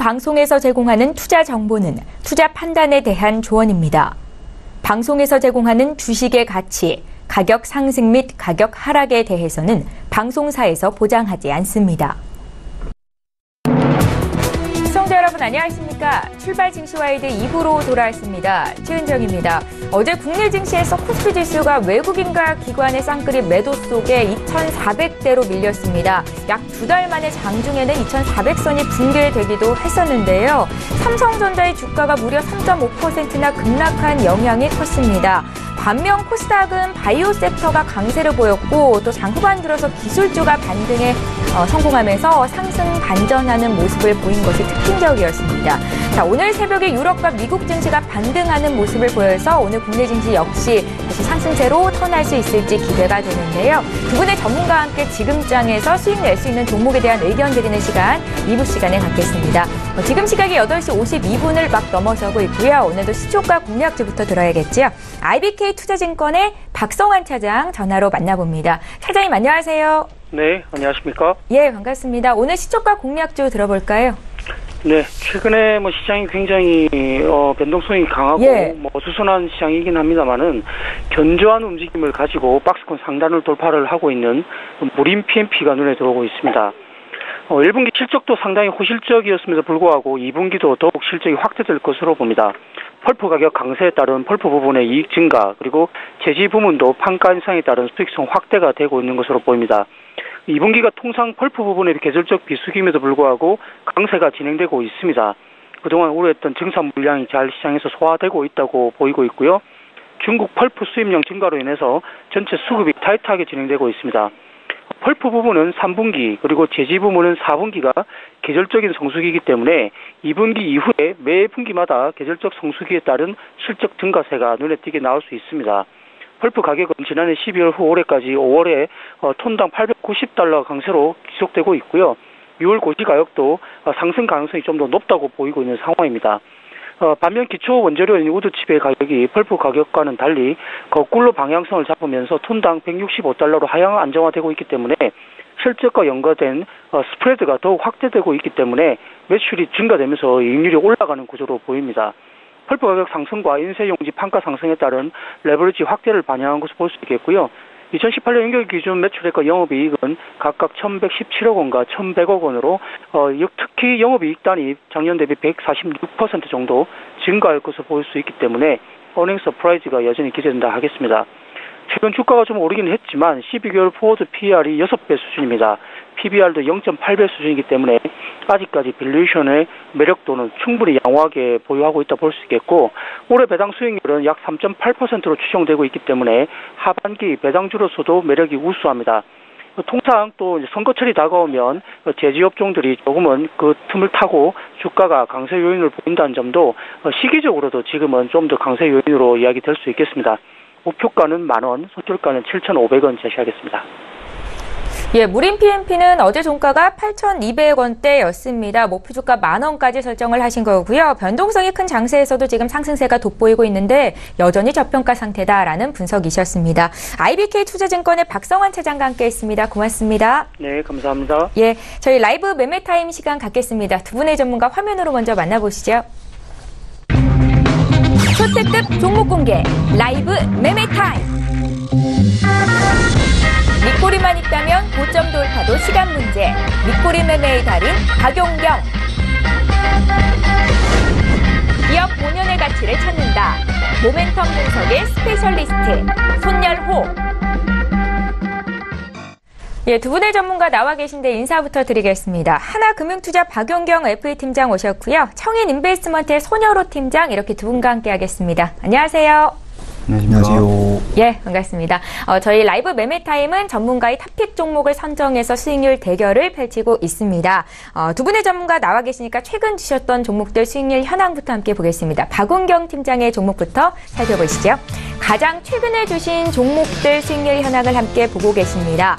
방송에서 제공하는 투자 정보는 투자 판단에 대한 조언입니다. 방송에서 제공하는 주식의 가치, 가격 상승 및 가격 하락에 대해서는 방송사에서 보장하지 않습니다. 시청자 여러분 안녕하십니까? 출발 증시와이드 2부로 돌아왔습니다. 최은정입니다. 어제 국내 증시에서 코스피 지수가 외국인과 기관의 쌍끌이 매도 속에 2,400대로 밀렸습니다. 약 2달 만에 장중에는 2,400선이 붕괴되기도 했었는데요. 삼성전자의 주가가 무려 3.5%나 급락한 영향이 컸습니다. 반면 코스닥은 바이오 섹터가 강세를 보였고 또 장 후반 들어서 기술주가 반등에 성공하면서 상승 반전하는 모습을 보인 것이 특징적이었습니다. 자, 오늘 새벽에 유럽과 미국 증시가 반등하는 모습을 보여서 오늘 국내 증시 역시 다시 상승세로 턴할 수 있을지 기대가 되는데요. 두 분의 전문가와 함께 지금장에서 수익 낼 수 있는 종목에 대한 의견 드리는 시간 2부 시간에 갖겠습니다. 지금 시각이 8시 52분을 막 넘어서고 있고요. 오늘도 시초가 공략주부터 들어야겠죠. IBK 투자증권의 박성환 차장 전화로 만나봅니다. 차장님 안녕하세요. 네, 안녕하십니까? 예, 반갑습니다. 오늘 시초가 공략주 들어볼까요? 네, 최근에 시장이 굉장히 변동성이 강하고 어수선한 시장이긴 합니다만은 견조한 움직임을 가지고 박스권 상단을 돌파를 하고 있는 무림 PMP가 눈에 들어오고 있습니다. 1분기 실적도 상당히 호실적이었음에도 불구하고 2분기도 더욱 실적이 확대될 것으로 봅니다. 펄프 가격 강세에 따른 펄프 부분의 이익 증가, 그리고 제지 부문도 판가 인상에 따른 수익성 확대가 되고 있는 것으로 보입니다. 2분기가 통상 펄프 부분의 계절적 비수기임에도 불구하고 강세가 진행되고 있습니다. 그동안 우려했던 증산 물량이 잘 시장에서 소화되고 있다고 보이고 있고요. 중국 펄프 수입량 증가로 인해서 전체 수급이 타이트하게 진행되고 있습니다. 펄프 부분은 3분기 그리고 제지 부문은 4분기가 계절적인 성수기이기 때문에 2분기 이후에 매 분기마다 계절적 성수기에 따른 실적 증가세가 눈에 띄게 나올 수 있습니다. 펄프 가격은 지난해 12월 후 올해까지 5월에 톤당 $890 강세로 지속되고 있고요. 6월 고시 가격도 상승 가능성이 좀 더 높다고 보이고 있는 상황입니다. 반면 기초 원재료인 우드칩의 가격이 펄프 가격과는 달리 거꾸로 방향성을 잡으면서 톤당 $165로 하향 안정화되고 있기 때문에 실적과 연관된 스프레드가 더욱 확대되고 있기 때문에 매출이 증가되면서 이익률이 올라가는 구조로 보입니다. 펄프 가격 상승과 인쇄용지 판가 상승에 따른 레버리지 확대를 반영한 것으로 볼 수 있겠고요. 2018년 연결 기준 매출액과 영업이익은 각각 1,117억 원과 1,100억 원으로 특히 영업이익 단위 작년 대비 146% 정도 증가할 것으로 보일 수 있기 때문에 어닝 서프라이즈가 여전히 기대된다 하겠습니다. 최근 주가가 좀 오르긴 했지만 12개월 포워드 PER이 6배 수준입니다. PBR도 0.8배 수준이기 때문에 아직까지 밸류에이션의 매력도는 충분히 양호하게 보유하고 있다 볼 수 있겠고 올해 배당 수익률은 약 3.8%로 추정되고 있기 때문에 하반기 배당주로서도 매력이 우수합니다. 통상 또 선거철이 다가오면 제지업종들이 조금은 그 틈을 타고 주가가 강세 요인을 보인다는 점도 시기적으로도 지금은 좀 더 강세 요인으로 이야기될 수 있겠습니다. 목표가는 10,000원, 손절가는 7,500원 제시하겠습니다. 예, 무림 PMP는 어제 종가가 8,200원대였습니다. 목표 주가 10,000원까지 설정을 하신 거고요. 변동성이 큰 장세에서도 지금 상승세가 돋보이고 있는데 여전히 저평가 상태다라는 분석이셨습니다. IBK 투자증권의 박성환 차장과 함께했습니다. 고맙습니다. 네, 감사합니다. 예, 저희 라이브 매매 타임 시간 갖겠습니다. 두 분의 전문가 화면으로 먼저 만나보시죠. 초특급 종목 공개 라이브 매매 타임. 밑꼬리만 있다면 고점 돌파도 시간 문제. 밑꼬리 매매의 달인 박용경. 기업 본연의 가치를 찾는다. 모멘텀 분석의 스페셜리스트 손열호. 예, 두 분의 전문가 나와 계신데 인사부터 드리겠습니다. 하나금융투자 박용경 FA 팀장 오셨고요. 청인인베스트먼트의 손열호 팀장 이렇게 두 분과 함께하겠습니다. 안녕하세요. 안녕하세요. 예, 반갑습니다. 저희 라이브 매매 타임은 전문가의 탑픽 종목을 선정해서 수익률 대결을 펼치고 있습니다. 두 분의 전문가 나와 계시니까 최근 주셨던 종목들 수익률 현황부터 함께 보겠습니다. 박용경 팀장의 종목부터 살펴보시죠. 가장 최근에 주신 종목들 수익률 현황을 함께 보고 계십니다.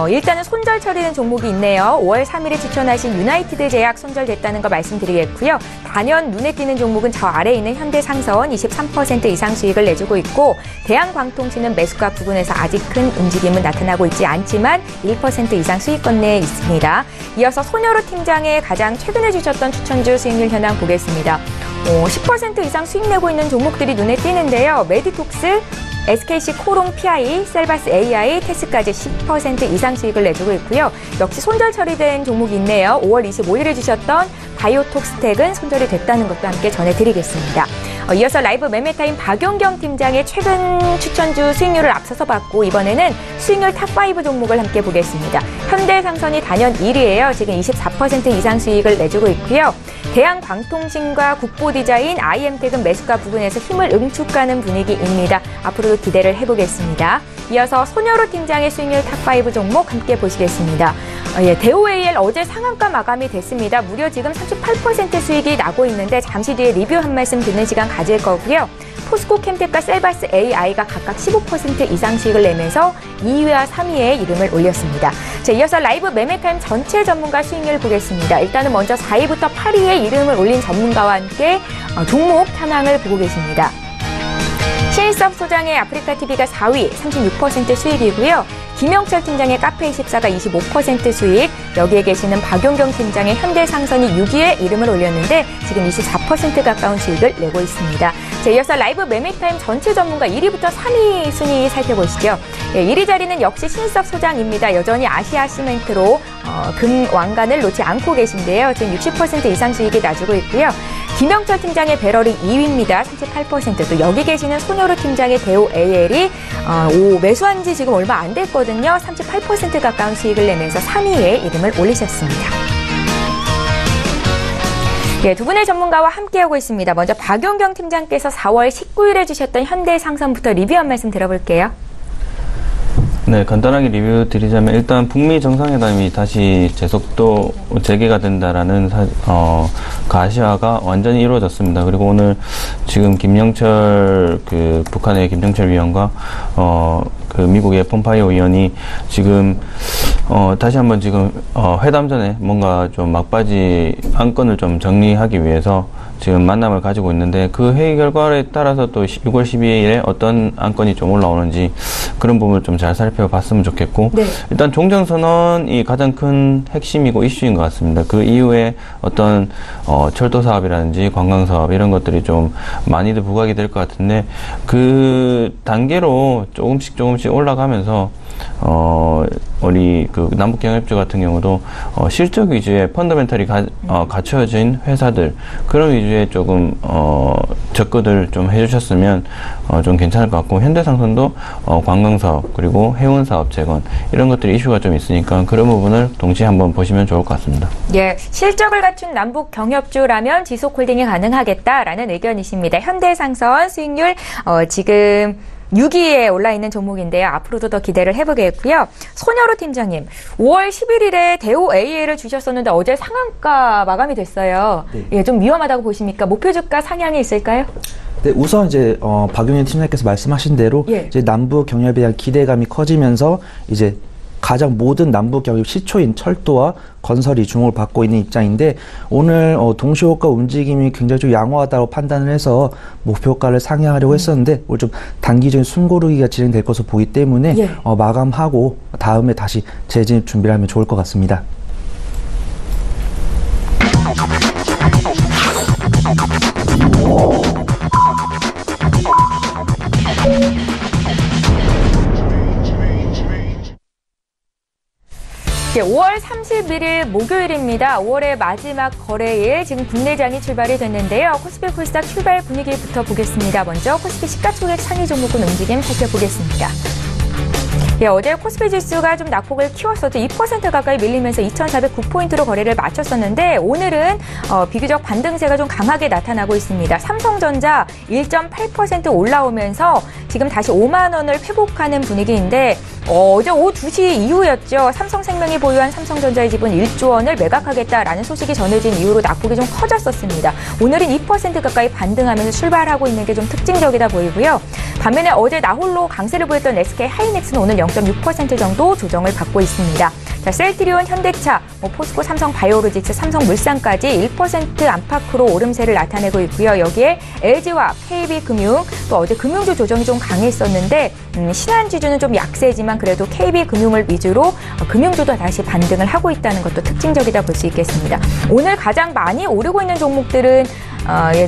일단은 손절 처리된 종목이 있네요. 5월 3일에 추천하신 유나이티드 제약 손절됐다는 거 말씀드리겠고요. 단연 눈에 띄는 종목은 저 아래에 있는 현대상선 23% 이상 수익을 내주고 있고 대한광통신은 매수가 부근에서 아직 큰 움직임은 나타나고 있지 않지만 1% 이상 수익권 내에 있습니다. 이어서 손여로 팀장의 가장 최근에 주셨던 추천주 수익률 현황 보겠습니다. 10% 이상 수익 내고 있는 종목들이 눈에 띄는데요. 메디톡스, SKC 코롱 PI, 셀바스 AI, 테스까지 10% 이상 수익을 내주고 있고요. 역시 손절 처리된 종목이 있네요. 5월 25일에 주셨던 바이오톡스텍은 손절이 됐다는 것도 함께 전해드리겠습니다. 이어서 라이브 매매타임 박용경 팀장의 최근 추천주 수익률을 앞서서 봤고 이번에는 수익률 탑5 종목을 함께 보겠습니다. 현대상선이 단연 1위예요. 지금 24% 이상 수익을 내주고 있고요. 대한광통신과 국보디자인, IM텍은 매수가 부근에서 힘을 응축하는 분위기입니다. 앞으로도 기대를 해보겠습니다. 이어서 손여로 팀장의 수익률 탑5 종목 함께 보시겠습니다. 대우AL 어제 상한가 마감이 됐습니다. 무려 지금 38% 수익이 나고 있는데 잠시 뒤에 리뷰 한 말씀 듣는 시간 가질 거고요. 포스코 캠텍과 셀바스 AI가 각각 15% 이상 수익을 내면서 2위와 3위에 이름을 올렸습니다. 자, 이어서 라이브 매매타임 전체 전문가 수익률 보겠습니다. 일단은 먼저 4위부터 8위에 이름을 올린 전문가와 함께 종목 현황을 보고 계십니다. 신일섭 소장의 아프리카TV가 4위, 36% 수익이고요. 김영철 팀장의 카페24가 25% 수익, 여기에 계시는 박용경 팀장의 현대상선이 6위에 이름을 올렸는데 지금 24% 가까운 수익을 내고 있습니다. 자, 이어서 라이브 매매타임 전체 전문가 1위부터 3위 순위 살펴보시죠. 1위 자리는 역시 신일섭 소장입니다. 여전히 아시아시멘트로 금왕관을 놓지 않고 계신데요. 지금 60% 이상 수익이 나주고 있고요. 김영철 팀장의 배럴이 2위입니다. 38%. 또 여기 계시는 손여로 팀장의 대우AL이 매수한 지 지금 얼마 안 됐거든요. 38% 가까운 수익을 내면서 3위에 이름을 올리셨습니다. 두 분의 전문가와 함께하고 있습니다. 먼저 박용경 팀장께서 4월 19일에 주셨던 현대상선부터 리뷰 한 말씀 들어볼게요. 네, 간단하게 리뷰 드리자면 일단 북미 정상회담이 다시 제속도 재개가 된다라는 가시화가 완전히 이루어졌습니다. 그리고 오늘 지금 김영철 북한의 김영철 위원과 미국의 폼파이오 의원이 지금 다시 한번 지금 회담 전에 뭔가 좀 막바지 안건을 좀 정리하기 위해서 지금 만남을 가지고 있는데 그 회의 결과에 따라서 또 6월 12일에 어떤 안건이 좀 올라오는지 그런 부분을 좀 잘 살펴봤으면 좋겠고 네. 일단 종전선언이 가장 큰 핵심이고 이슈인 것 같습니다. 그 이후에 어떤 철도 사업이라든지 관광 사업 이런 것들이 좀 많이들 부각이 될 것 같은데 그 단계로 조금씩 올라가면서 우리 남북경협주 같은 경우도 실적 위주의 펀더멘털이 갖춰진 회사들 그런 위주의 조금 접근을 좀 해주셨으면 좀 괜찮을 것 같고 현대상선도 관광사업 그리고 해운사업 재건 이런 것들이 이슈가 좀 있으니까 그런 부분을 동시에 한번 보시면 좋을 것 같습니다. 예, 실적을 갖춘 남북경협주라면 지속홀딩이 가능하겠다라는 의견이십니다. 현대상선 수익률 지금 6위에 올라있는 종목인데요. 앞으로도 더 기대를 해보겠고요. 손여로 팀장님, 5월 11일에 대우AL을 주셨었는데 어제 상한가 마감이 됐어요. 네. 예, 좀 위험하다고 보십니까? 목표 주가 상향이 있을까요? 네, 우선 이제 박용현 팀장님께서 말씀하신 대로 예. 이제 남북 경협에 대한 기대감이 커지면서 이제 가장 모든 남북 경협 시초인 철도와 건설이 주목을 받고 있는 입장인데 오늘 동시호가 움직임이 굉장히 좀 양호하다고 판단을 해서 목표가를 상향하려고 했었는데 오늘 좀 단기적인 숨고르기가 진행될 것으로 보기 때문에 예. 마감하고 다음에 다시 재진입 준비를 하면 좋을 것 같습니다. 네, 5월 31일 목요일입니다. 5월의 마지막 거래일 지금 국내장이 출발이 됐는데요. 코스피 코스닥 출발 분위기부터 보겠습니다. 먼저 코스피 시가총액 상위 종목군 움직임 살펴보겠습니다. 예, 어제 코스피 지수가 좀 낙폭을 키웠어도 2% 가까이 밀리면서 2,409포인트로 거래를 마쳤었는데 오늘은 비교적 반등세가 좀 강하게 나타나고 있습니다. 삼성전자 1.8% 올라오면서 지금 다시 5만 원을 회복하는 분위기인데 어제 오후 2시 이후였죠. 삼성생명이 보유한 삼성전자의 지분 1조 원을 매각하겠다라는 소식이 전해진 이후로 낙폭이 좀 커졌었습니다. 오늘은 2% 가까이 반등하면서 출발하고 있는 게 좀 특징적이다 보이고요. 반면에 어제 나홀로 강세를 보였던 SK 하이닉스는 오늘 0.6% 정도 조정을 받고 있습니다. 자, 셀트리온, 현대차, 포스코, 삼성 바이오로직스, 삼성물산까지 1% 안팎으로 오름세를 나타내고 있고요. 여기에 LG와 KB금융, 또 어제 금융주 조정이 좀 강했었는데 신한지주는 좀 약세지만 그래도 KB금융을 위주로 금융주도 다시 반등을 하고 있다는 것도 특징적이다 볼 수 있겠습니다. 오늘 가장 많이 오르고 있는 종목들은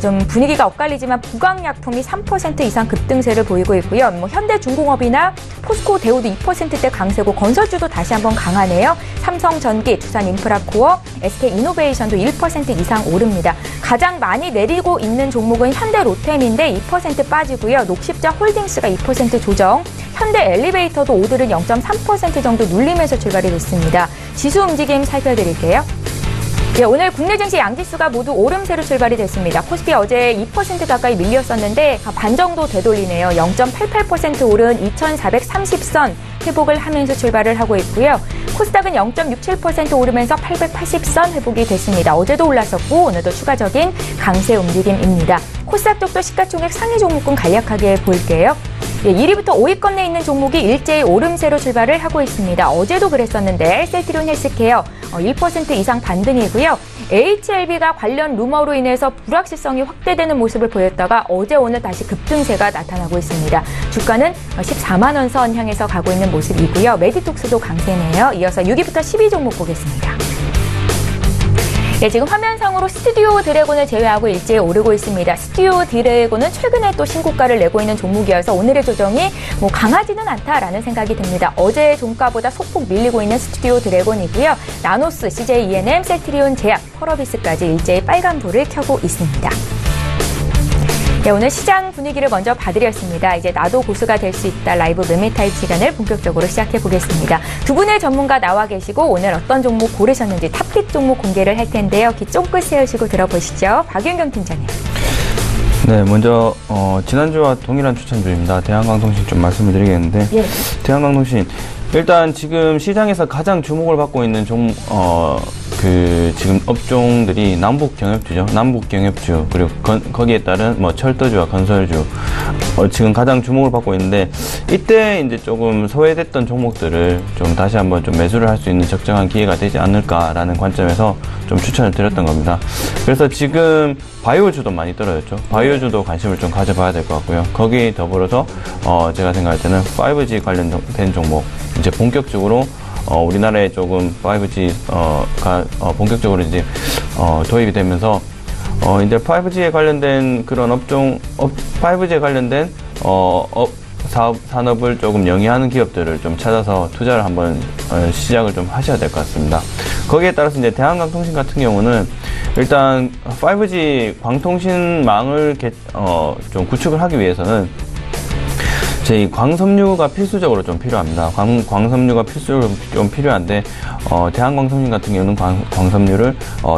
좀 분위기가 엇갈리지만 부강약품이 3% 이상 급등세를 보이고 있고요. 현대중공업이나 포스코, 대우도 2%대 강세고 건설주도 다시 한번 강하네요. 삼성전기, 두산인프라코어, SK이노베이션도 1% 이상 오릅니다. 가장 많이 내리고 있는 종목은 현대로템인데 2% 빠지고요. 녹십자홀딩스가 2% 조정, 현대엘리베이터도 오늘은 0.3% 정도 눌리면서 출발이 됐습니다. 지수 움직임 살펴드릴게요. 예, 오늘 국내 증시 양지수가 모두 오름세로 출발이 됐습니다. 코스피 어제 2% 가까이 밀렸었는데 반 정도 되돌리네요. 0.88% 오른 2,430선 회복을 하면서 출발을 하고 있고요. 코스닥은 0.67% 오르면서 880선 회복이 됐습니다. 어제도 올랐었고 오늘도 추가적인 강세 움직임입니다. 코스닥 쪽도 시가총액 상위 종목군 간략하게 볼게요. 예, 1위부터 5위권 내에 있는 종목이 일제히 오름세로 출발을 하고 있습니다. 어제도 그랬었는데 셀트리온 헬스케어 1% 이상 반등이고요. HLB가 관련 루머로 인해서 불확실성이 확대되는 모습을 보였다가 어제 오늘 다시 급등세가 나타나고 있습니다. 주가는 14만 원 선 향해서 가고 있는 모습이고요. 메디톡스도 강세네요. 이어서 6위부터 10위 종목 보겠습니다. 네, 지금 화면상으로 스튜디오 드래곤을 제외하고 일제히 오르고 있습니다. 스튜디오 드래곤은 최근에 또 신고가를 내고 있는 종목이어서 오늘의 조정이 강하지는 않다라는 생각이 듭니다. 어제 종가보다 소폭 밀리고 있는 스튜디오 드래곤이고요. 나노스, CJ-ENM, 셀트리온 제약, 펄어비스까지 일제히 빨간불을 켜고 있습니다. 네, 오늘 시장 분위기를 먼저 봐드렸습니다. 이제 나도 고수가 될 수 있다 라이브 매매 타입 시간을 본격적으로 시작해 보겠습니다. 두 분의 전문가 나와 계시고 오늘 어떤 종목 고르셨는지 탑픽 종목 공개를 할 텐데요. 귀 쫑긋 세우시고 들어보시죠. 박윤경 팀장님. 네, 먼저 지난주와 동일한 추천주입니다. 대한강통신 좀 말씀을 드리겠는데 예. 대한강통신 일단 지금 시장에서 가장 주목을 받고 있는 지금 업종들이 남북 경협주죠. 남북 경협주 그리고 거기에 따른 철도주와 건설주 지금 가장 주목을 받고 있는데 이때 이제 조금 소외됐던 종목들을 좀 다시 한번 좀 매수를 할 수 있는 적정한 기회가 되지 않을까라는 관점에서 좀 추천을 드렸던 겁니다. 그래서 지금 바이오주도 많이 떨어졌죠. 바이오주도 관심을 좀 가져봐야 될 것 같고요. 거기에 더불어서 제가 생각할 때는 5G 관련된 종목 이제 본격적으로 우리나라에 조금 5G가 본격적으로 이제 도입이 되면서 이제 5G에 관련된 그런 5G에 관련된 산업을 조금 영위하는 기업들을 좀 찾아서 투자를 한번 시작을 좀 하셔야 될 것 같습니다. 거기에 따라서 이제 대한강통신 같은 경우는 일단 5G 광통신망을 좀 구축을 하기 위해서는 저희 광섬유가 필수적으로 좀 필요합니다. 광섬유가 필수적으로 좀 필요한데 대한광섬유 같은 경우는 광섬유를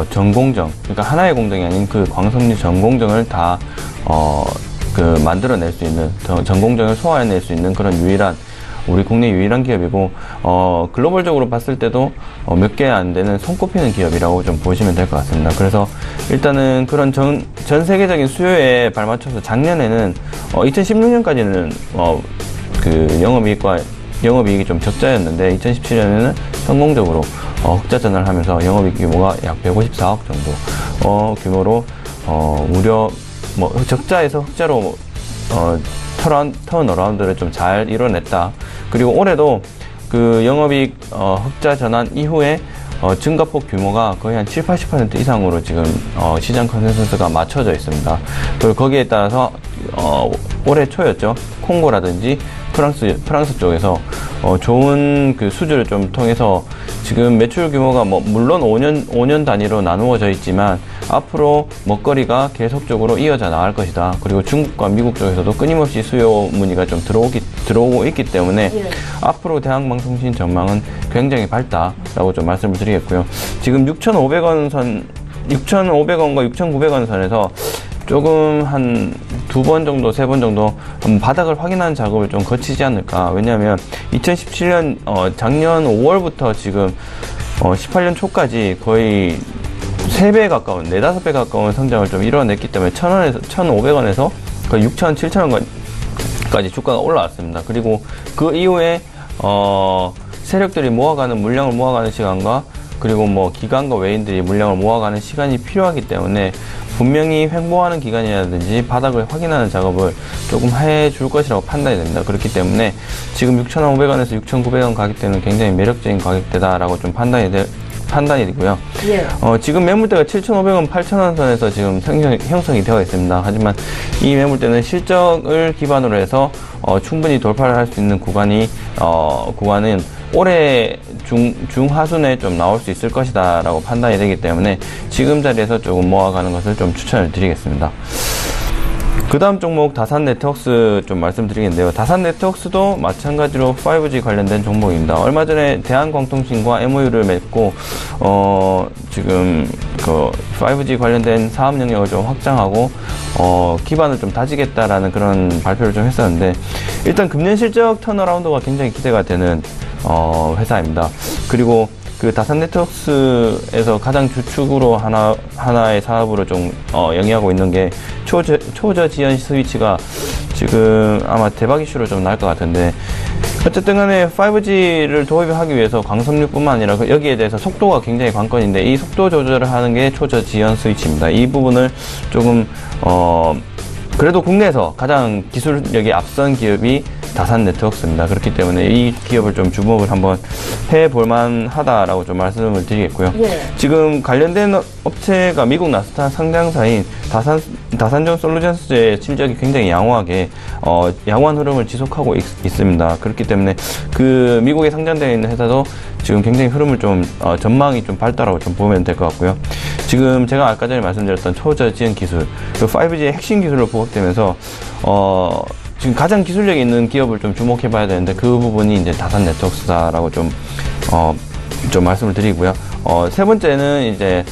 전공정, 그러니까 하나의 공정이 아닌 그 광섬유 전공정을 다 만들어낼 수 있는, 전공정을 소화해낼 수 있는 그런 우리 국내 유일한 기업이고 글로벌적으로 봤을 때도 몇 개 안 되는 손꼽히는 기업이라고 좀 보시면 될 것 같습니다. 그래서 일단은 그런 전 세계적인 수요에 발맞춰서 작년에는 2016년까지는 그 영업이익이 좀 적자였는데 2017년에는 성공적으로 흑자 전환을 하면서 영업이익 규모가 약 154억 정도 규모로 무려 적자에서 흑자로 턴어라운드를 좀 잘 이뤄냈다. 그리고 올해도 그 영업이익 흑자 전환 이후에 증가폭 규모가 거의 한 70-80% 이상으로 지금 시장 컨센서스가 맞춰져 있습니다. 그리고 거기에 따라서 올해 초였죠. 콩고라든지 프랑스 쪽에서 좋은 그 수주를 좀 통해서 지금 매출 규모가 물론 5년 단위로 나누어져 있지만 앞으로 먹거리가 계속적으로 이어져 나갈 것이다. 그리고 중국과 미국 쪽에서도 끊임없이 수요 문의가 좀 들어오고 있기 때문에 앞으로 대한방통신 전망은 굉장히 밝다라고 좀 말씀을 드리겠고요. 지금 6,500원과 6,900원 선에서 조금 한 두 번 정도, 세 번 정도 바닥을 확인하는 작업을 좀 거치지 않을까. 왜냐하면 2017년 작년 5월부터 지금 18년 초까지 거의 3배 가까운, 4, 5배 가까운 성장을 좀 이뤄냈기 때문에 1,500원에서 거의 6,000, 7,000원까지 주가가 올라왔습니다. 그리고 그 이후에 세력들이 물량을 모아가는 시간과 그리고 뭐 기관과 외인들이 물량을 모아가는 시간이 필요하기 때문에 분명히 횡보하는 기간이라든지 바닥을 확인하는 작업을 조금 해줄 것이라고 판단이 됩니다. 그렇기 때문에 지금 6,500원에서 6,900원 가격대는 굉장히 매력적인 가격대다라고 좀 판단이 되고요. 예. 지금 매물대가 7,500원, 8,000원 선에서 지금 형성이 되어 있습니다. 하지만 이 매물대는 실적을 기반으로 해서 충분히 돌파를 할 수 있는 구간은 올해 중하순에 좀 나올 수 있을 것이다 라고 판단이 되기 때문에 지금 자리에서 조금 모아가는 것을 좀 추천을 드리겠습니다. 그 다음 종목 다산네트웍스 좀 말씀드리겠는데요. 다산네트웍스도 마찬가지로 5G 관련된 종목입니다. 얼마 전에 대한광통신과 MOU를 맺고 지금 그 5G 관련된 사업 영역을 좀 확장하고 기반을 좀 다지겠다라는 그런 발표를 좀 했었는데, 일단 금년 실적 턴어라운드가 굉장히 기대가 되는 회사입니다. 그리고 그 다산네트웍스에서 가장 주축으로 하나의 사업으로 좀 영위하고 있는 게 초저지연 스위치가 지금 아마 대박 이슈로 좀 날 것 같은데, 어쨌든 간에 5G를 도입하기 위해서 광섬유뿐만 아니라 여기에 대해서 속도가 굉장히 관건인데, 이 속도 조절을 하는 게 초저지연 스위치입니다. 이 부분을 조금 그래도 국내에서 가장 기술력이 앞선 기업이 다산네트웍스입니다. 그렇기 때문에 이 기업을 좀 주목을 한번 해볼 만하다라고 좀 말씀을 드리겠고요. 예. 지금 관련된 업체가 미국 나스닥 상장사인 다산존 솔루션스의 실적이 굉장히 양호한 흐름을 지속하고 있습니다. 그렇기 때문에 그 미국에 상장되어 있는 회사도 지금 굉장히 흐름을 좀 전망이 좀 밝다라고 좀 보면 될 것 같고요. 지금 제가 아까 전에 말씀드렸던 초저지연 기술, 그 5G의 핵심 기술로 부각되면서 지금 가장 기술력이 있는 기업을 좀 주목해 봐야 되는데, 그 부분이 이제 다산네트웍스다라고 좀 말씀을 드리고요. 세 번째는 이제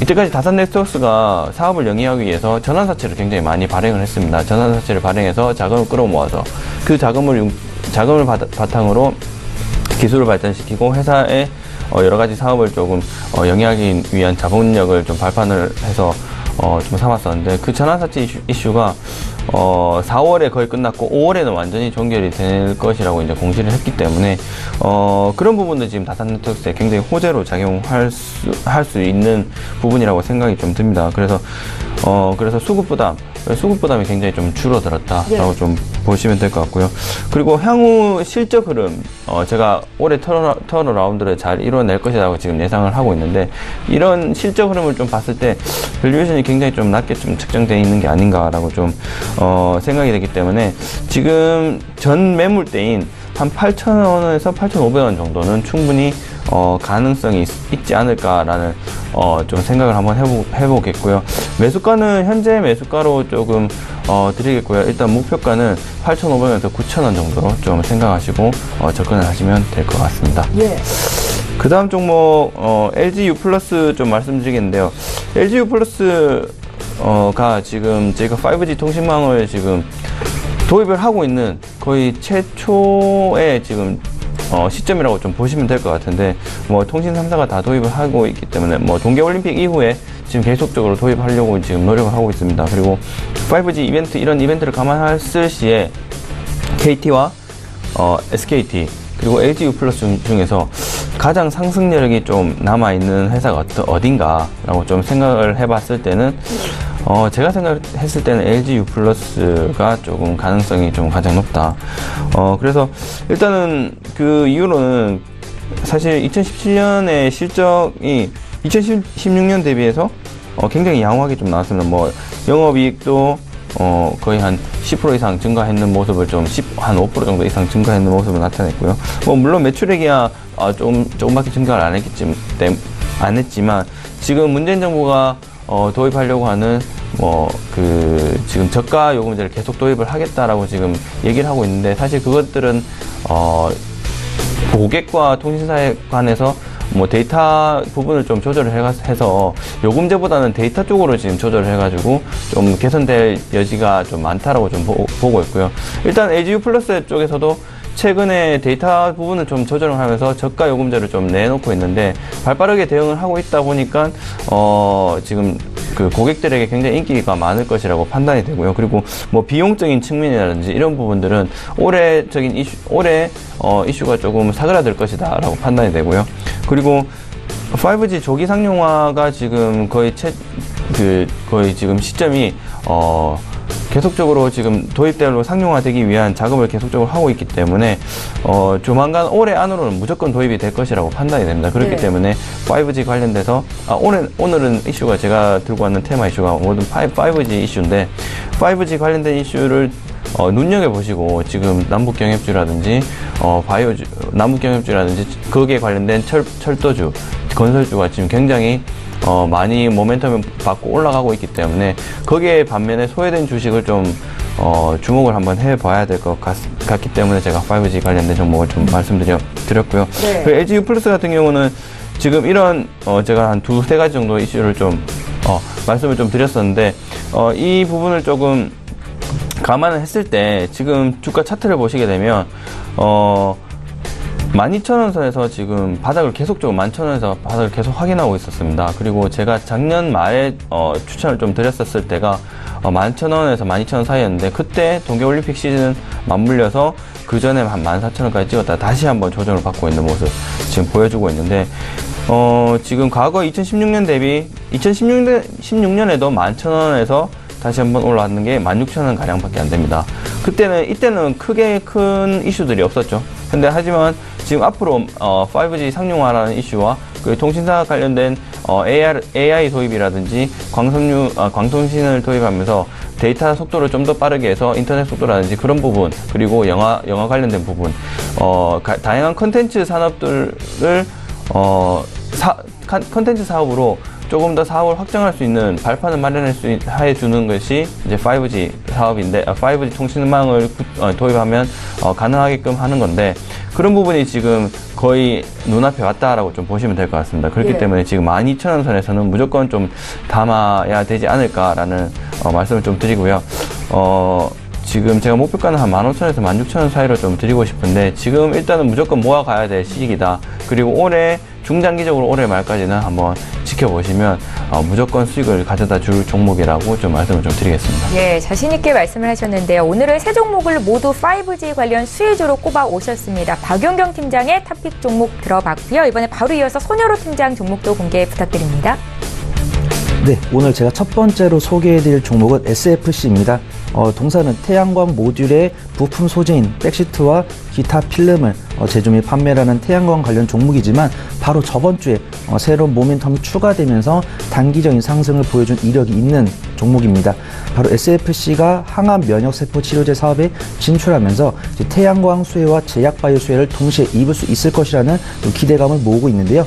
이때까지 다산네트웍스가 사업을 영위하기 위해서 전환사채를 굉장히 많이 발행을 했습니다. 전환사채를 발행해서 자금을 끌어모아서 그 자금을 바탕으로 기술을 발전시키고 회사의 여러 가지 사업을 조금 영위하기 위한 자본력을 좀 발판을 해서 좀 삼았었는데, 그 전환사채 이슈가 4월에 거의 끝났고 5월에는 완전히 종결이 될 것이라고 이제 공시를 했기 때문에 그런 부분도 지금 다산네트웍스에 굉장히 호재로 작용할 수 있는 부분이라고 생각이 좀 듭니다. 그래서 수급부담이 굉장히 좀 줄어들었다라고 좀 보시면 될 것 같고요. 그리고 향후 실적 흐름, 제가 올해 턴어라운드를 잘 이뤄낼 것이라고 지금 예상을 하고 있는데, 이런 실적 흐름을 좀 봤을 때 밸류에이션이 굉장히 좀 낮게 좀 책정되어 있는 게 아닌가라고 좀 생각이 되기 때문에, 지금 전 매물대인 한 8,000원에서 8,500원 정도는 충분히 가능성이 있지 않을까라는 좀 생각을 한번 해보겠고요. 매수가는 현재 매수가로 조금 드리겠고요. 일단 목표가는 8,500원에서 9,000원 정도로 좀 생각하시고 접근을 하시면 될 것 같습니다. 예. 그 다음 종목 LGU 플러스 좀 말씀드리겠는데요. LGU 플러스가 지금 저희가 5G 통신망을 지금 도입을 하고 있는 거의 최초의 지금 시점이라고 좀 보시면 될 것 같은데, 뭐 통신 3사가 다 도입을 하고 있기 때문에 뭐 동계올림픽 이후에 지금 계속적으로 도입하려고 지금 노력을 하고 있습니다. 그리고 5G 이벤트, 이런 이벤트를 감안했을 시에 KT와 SKT 그리고 LGU 플러스 중에서 가장 상승력이 좀 남아있는 회사가 어딘가라고 좀 생각을 해봤을 때는 제가 생각했을 때는 LGU 플러스가 조금 가능성이 좀 가장 높다. 그래서 일단은 그 이유로는 사실 2017년의 실적이 2016년 대비해서 굉장히 양호하게 좀 나왔습니다. 뭐 영업이익도 거의 한 10% 이상 증가했는 모습을 한 5% 정도 이상 증가했는 모습을 나타냈고요. 뭐 물론 매출액이야 조금밖에 증가를 안 했지만 지금 문재인 정부가 도입하려고 하는 지금 저가 요금제를 계속 도입을 하겠다라고 지금 얘기를 하고 있는데, 사실 그것들은 고객과 통신사에 관해서 뭐 데이터 부분을 좀 조절을 해서 요금제보다는 데이터 쪽으로 지금 조절을 해가지고 좀 개선될 여지가 좀 많다라고 좀 보고 있고요. 일단 LGU 플러스 쪽에서도 최근에 데이터 부분을 좀 조정을 하면서 저가 요금제를 좀 내놓고 있는데 발빠르게 대응을 하고 있다 보니까 지금 그 고객들에게 굉장히 인기가 많을 것이라고 판단이 되고요. 그리고 뭐 비용적인 측면이라든지 이런 부분들은 올해 이슈가 조금 사그라들 것이다라고 판단이 되고요. 그리고 5G 조기 상용화가 지금 거의 지금 시점이 계속적으로 지금 도입대로 상용화되기 위한 작업을 계속적으로 하고 있기 때문에 조만간 올해 안으로는 무조건 도입이 될 것이라고 판단이 됩니다. 그렇기 때문에 5G 관련돼서 오늘은 이슈가 제가 들고 왔는 테마 이슈가 모든 5G 이슈인데 5G 관련된 이슈를 눈여겨보시고 지금 남북경협주라든지 남북경협주라든지 거기에 관련된 철도주, 건설주가 지금 굉장히 많이 모멘텀을 받고 올라가고 있기 때문에 거기에 반면에 소외된 주식을 좀 주목을 한번 해봐야 될 것 같기 때문에 제가 5G 관련된 종목을 좀 말씀드렸고요. 그 LGU 플러스 같은 경우는 지금 이런 제가 한 두세 가지 정도 이슈를 좀 말씀을 좀 드렸었는데 이 부분을 조금 감안을 했을 때 지금 주가 차트를 보시게 되면 12,000원 선에서 지금 바닥을 계속적으로 11,000원에서 바닥을 계속 확인하고 있었습니다. 그리고 제가 작년 말에 추천을 좀 드렸었을 때가 11,000원에서 12,000원 사이였는데 그때 동계올림픽 시즌 맞물려서 그 전에 한 14,000원까지 찍었다 다시 한번 조정을 받고 있는 모습 지금 보여주고 있는데 지금 과거 2016년 대비 2016년에도 11,000원에서 다시 한번 올라왔는 게 16,000원 가량밖에 안 됩니다. 이때는 크게 큰 이슈들이 없었죠. 근데 하지만 지금 앞으로 5G 상용화라는 이슈와 그 통신사 관련된 AI 도입이라든지 광통신을 도입하면서 데이터 속도를 좀 더 빠르게 해서 인터넷 속도라든지 그런 부분, 그리고 영화 관련된 부분, 다양한 컨텐츠 산업들을 컨텐츠 사업으로 조금 더 사업을 확장할 수 있는 발판을 마련해 주는 것이 이제 5G 사업인데, 5G 통신망을 도입하면 가능하게끔 하는 건데, 그런 부분이 지금 거의 눈앞에 왔다라고 좀 보시면 될 것 같습니다. 그렇기 때문에 지금 12,000원 선에서는 무조건 좀 담아야 되지 않을까라는 말씀을 좀 드리고요. 지금 제가 목표가는 한 15,000원에서 16,000원 사이로 좀 드리고 싶은데, 지금 일단은 무조건 모아가야 될 시기이다. 그리고 올해 중장기적으로 올해 말까지는 한번 지켜보시면 무조건 수익을 가져다 줄 종목이라고 좀 말씀을 좀 드리겠습니다. 예, 자신 있게 말씀을 하셨는데요. 오늘은 세 종목을 모두 5G 관련 수혜주로 꼽아 오셨습니다. 박용경 팀장의 탑픽 종목 들어봤고요. 이번에 바로 이어서 손여로 팀장 종목도 공개 부탁드립니다. 네, 오늘 제가 첫 번째로 소개해드릴 종목은 SFC입니다. 동사는 태양광 모듈의 부품 소재인 백시트와 기타 필름을 제조 및 판매하는 태양광 관련 종목이지만, 바로 저번 주에 새로운 모멘텀이 추가되면서 단기적인 상승을 보여준 이력이 있는 종목입니다. 바로 SFC가 항암 면역세포 치료제 사업에 진출하면서 태양광 수혜와 제약바이오 수혜를 동시에 입을 수 있을 것이라는 기대감을 모으고 있는데요.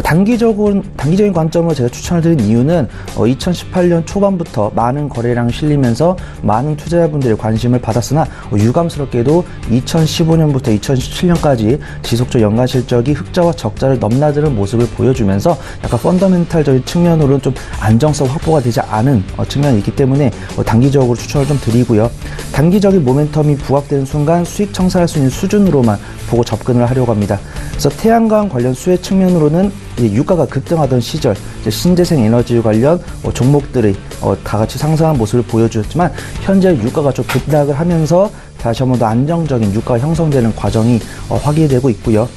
단기적인 관점으로 제가 추천을 드린 이유는 2018년 초반부터 많은 거래량이 실리면서 많은 투자자분들의 관심을 받았으나 유감스럽게도 2015년부터 2017년까지 지속적 연간 실적이 흑자와 적자를 넘나드는 모습을 보여주면서 약간 펀더멘탈적인 측면으로는 좀 안정성 확보가 되지 않은 측면이 있기 때문에 단기적으로 추천을 좀 드리고요. 단기적인 모멘텀이 부각되는 순간 수익 청산할 수 있는 수준으로만 보고 접근을 하려고 합니다. 그래서 태양광 관련 수혜 측면으로는 유가가 급등하던 시절 신재생 에너지 관련 종목들이 다 같이 상승한 모습을 보여주었지만, 현재 유가가 좀 급락을 하면서 다시 한번 더 안정적인 유가가 형성되는 과정이 확인되고 있고요.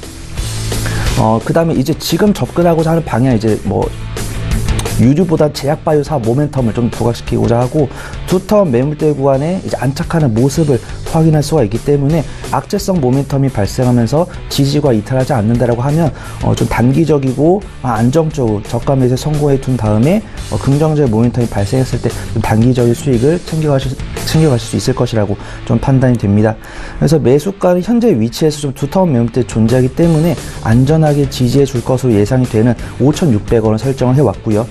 그 다음에 이제 지금 접근하고자 하는 방향이 이제 유류보다 제약바이오 사업 모멘텀을 좀 부각시키고자 하고, 두터운 매물대 구간에 이제 안착하는 모습을 확인할 수가 있기 때문에 악재성 모멘텀이 발생하면서 지지가 이탈하지 않는다라고 하면 좀 단기적이고 안정적으로 저가 매수에 성공해 둔 다음에 긍정적인 모멘텀이 발생했을 때 단기적인 수익을 챙겨가실 수 있을 것이라고 좀 판단이 됩니다. 그래서 매수가는 현재 위치에서 좀 두터운 매물대 존재하기 때문에 안전하게 지지해 줄 것으로 예상이 되는 5,600원을 설정을 해왔고요.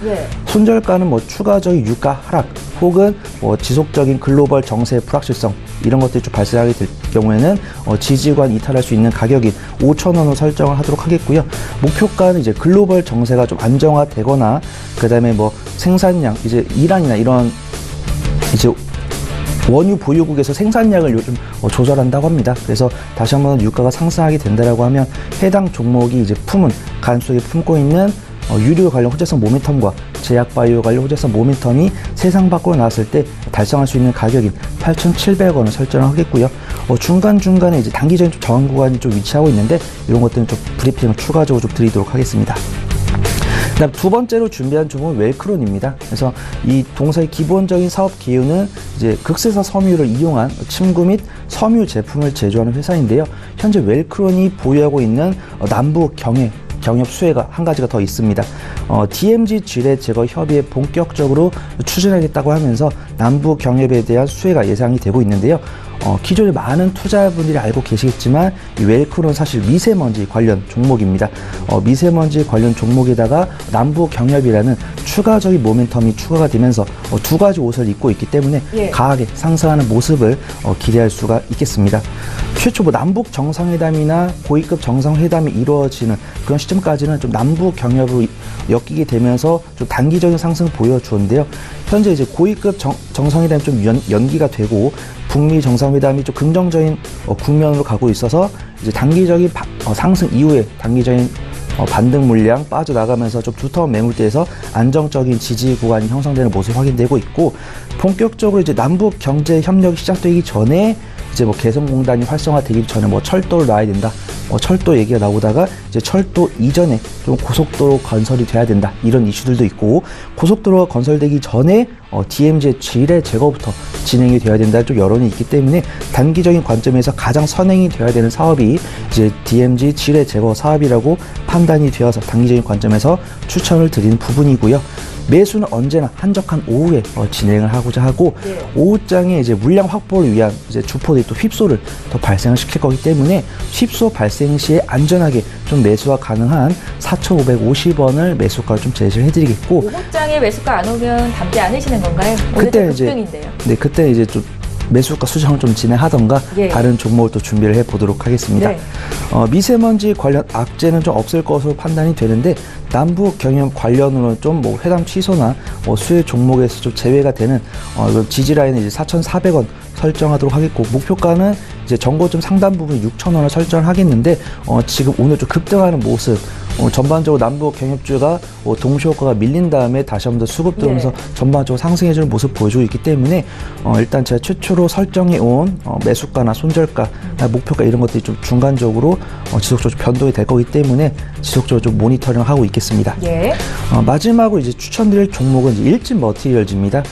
손절가는 추가적인 유가 하락 혹은 뭐 지속적인 글로벌 정세의 불확실성 이런 것들이 좀 발생하게 될 경우에는 지지관 이탈할 수 있는 가격인 5,000원으로 설정을 하도록 하겠고요. 목표가는 이제 글로벌 정세가 좀 안정화되거나 그다음에 뭐 생산량 이제 이란이나 이런 이제 원유 보유국에서 생산량을 요즘 조절한다고 합니다. 그래서 다시 한번 유가가 상승하게 된다라고 하면 해당 종목이 이제 품은 간 속에 품고 있는 유료 관련 호재성 모멘텀과 제약바이오 관련 호재성 모멘텀이 세상 밖으로 나왔을 때 달성할 수 있는 가격인 8,700원을 설정을 하겠고요. 중간중간에 이제 단기적인 좀 저항 구간이 좀 위치하고 있는데 이런 것들은 좀 브리핑을 추가적으로 좀 드리도록 하겠습니다. 그다음 두 번째로 준비한 종목은 웰크론입니다. 그래서 이 동사의 기본적인 사업 기후는 이제 극세사 섬유를 이용한 침구 및 섬유 제품을 제조하는 회사인데요. 현재 웰크론이 보유하고 있는 남부 경협 수혜가 한 가지가 더 있습니다. DMZ 지뢰 제거 협의에 본격적으로 추진하겠다고 하면서 남부 경협에 대한 수혜가 예상이 되고 있는데요. 기존에 많은 투자분들이 알고 계시겠지만 이 웰크론 사실 미세먼지 관련 종목입니다. 미세먼지 관련 종목에다가 남부 경협이라는 추가적인 모멘텀이 추가가 되면서 두 가지 옷을 입고 있기 때문에 강하게 상승하는 모습을 기대할 수가 있겠습니다. 최초 뭐 남북 정상회담이나 고위급 정상회담이 이루어지는 그런 시점까지는 좀 남북 경협으로 엮이게 되면서 좀 단기적인 상승을 보여주었는데요. 현재 이제 고위급 정상회담이 좀 연기가 되고 북미 정상회담이 좀 긍정적인 국면으로 가고 있어서 이제 단기적인 상승 이후에 단기적인 반등 물량 빠져나가면서 좀 두터운 매물대에서 안정적인 지지 구간이 형성되는 모습이 확인되고 있고 본격적으로 이제 남북 경제 협력이 시작되기 전에 이제 뭐 개성공단이 활성화되기 전에 뭐 철도를 놔야 된다. 철도 얘기가 나오다가 이제 철도 이전에 좀 고속도로 건설이 돼야 된다. 이런 이슈들도 있고 고속도로가 건설되기 전에 DMZ 지뢰 제거부터 진행이 되어야 된다. 좀 여론이 있기 때문에 단기적인 관점에서 가장 선행이 되어야 되는 사업이 이제 DMZ 지뢰 제거 사업이라고 판단이 되어서 단기적인 관점에서 추천을 드리는 부분이고요. 매수는 언제나 한적한 오후에 진행을 하고자 하고 오후장에 이제 물량 확보를 위한 이제 주포들이 또 휩소를 더 발생을 시킬 거기 때문에 휩소 발생 시에 안전하게 좀 매수가 가능한 4,550원을 매수가를 좀 제시를 해드리겠고 오후장에 매수가 안 오면 담지 않으시는 건가요? 그때 이제 그때 이제 좀 매수가 수정을 좀 진행하던가 다른 종목을 또 준비를 해보도록 하겠습니다. 미세먼지 관련 악재는 좀 없을 것으로 판단이 되는데 남북 경협 관련으로는 좀 뭐 회담 취소나 수혜 종목에서 좀 제외가 되는 지지라인은 이제 4,400원 설정하도록 하겠고 목표가는 이제 정고점 상단 부분 6,000원을 설정을 하겠는데 지금 오늘 좀 급등하는 모습 전반적으로 남북 경협주가 동시효과가 밀린 다음에 다시 한번 더 수급 들어오면서 전반적으로 상승해주는 모습 보여주고 있기 때문에 일단 제가 최초로 설정해온 매수가나 손절가, 목표가 이런 것들이 좀 중간적으로 지속적으로 변동이 될 거기 때문에 지속적으로 좀 모니터링을 하고 있겠습니다. 마지막으로 이제 추천드릴 종목은 이제 일진 머티리얼즈입니다.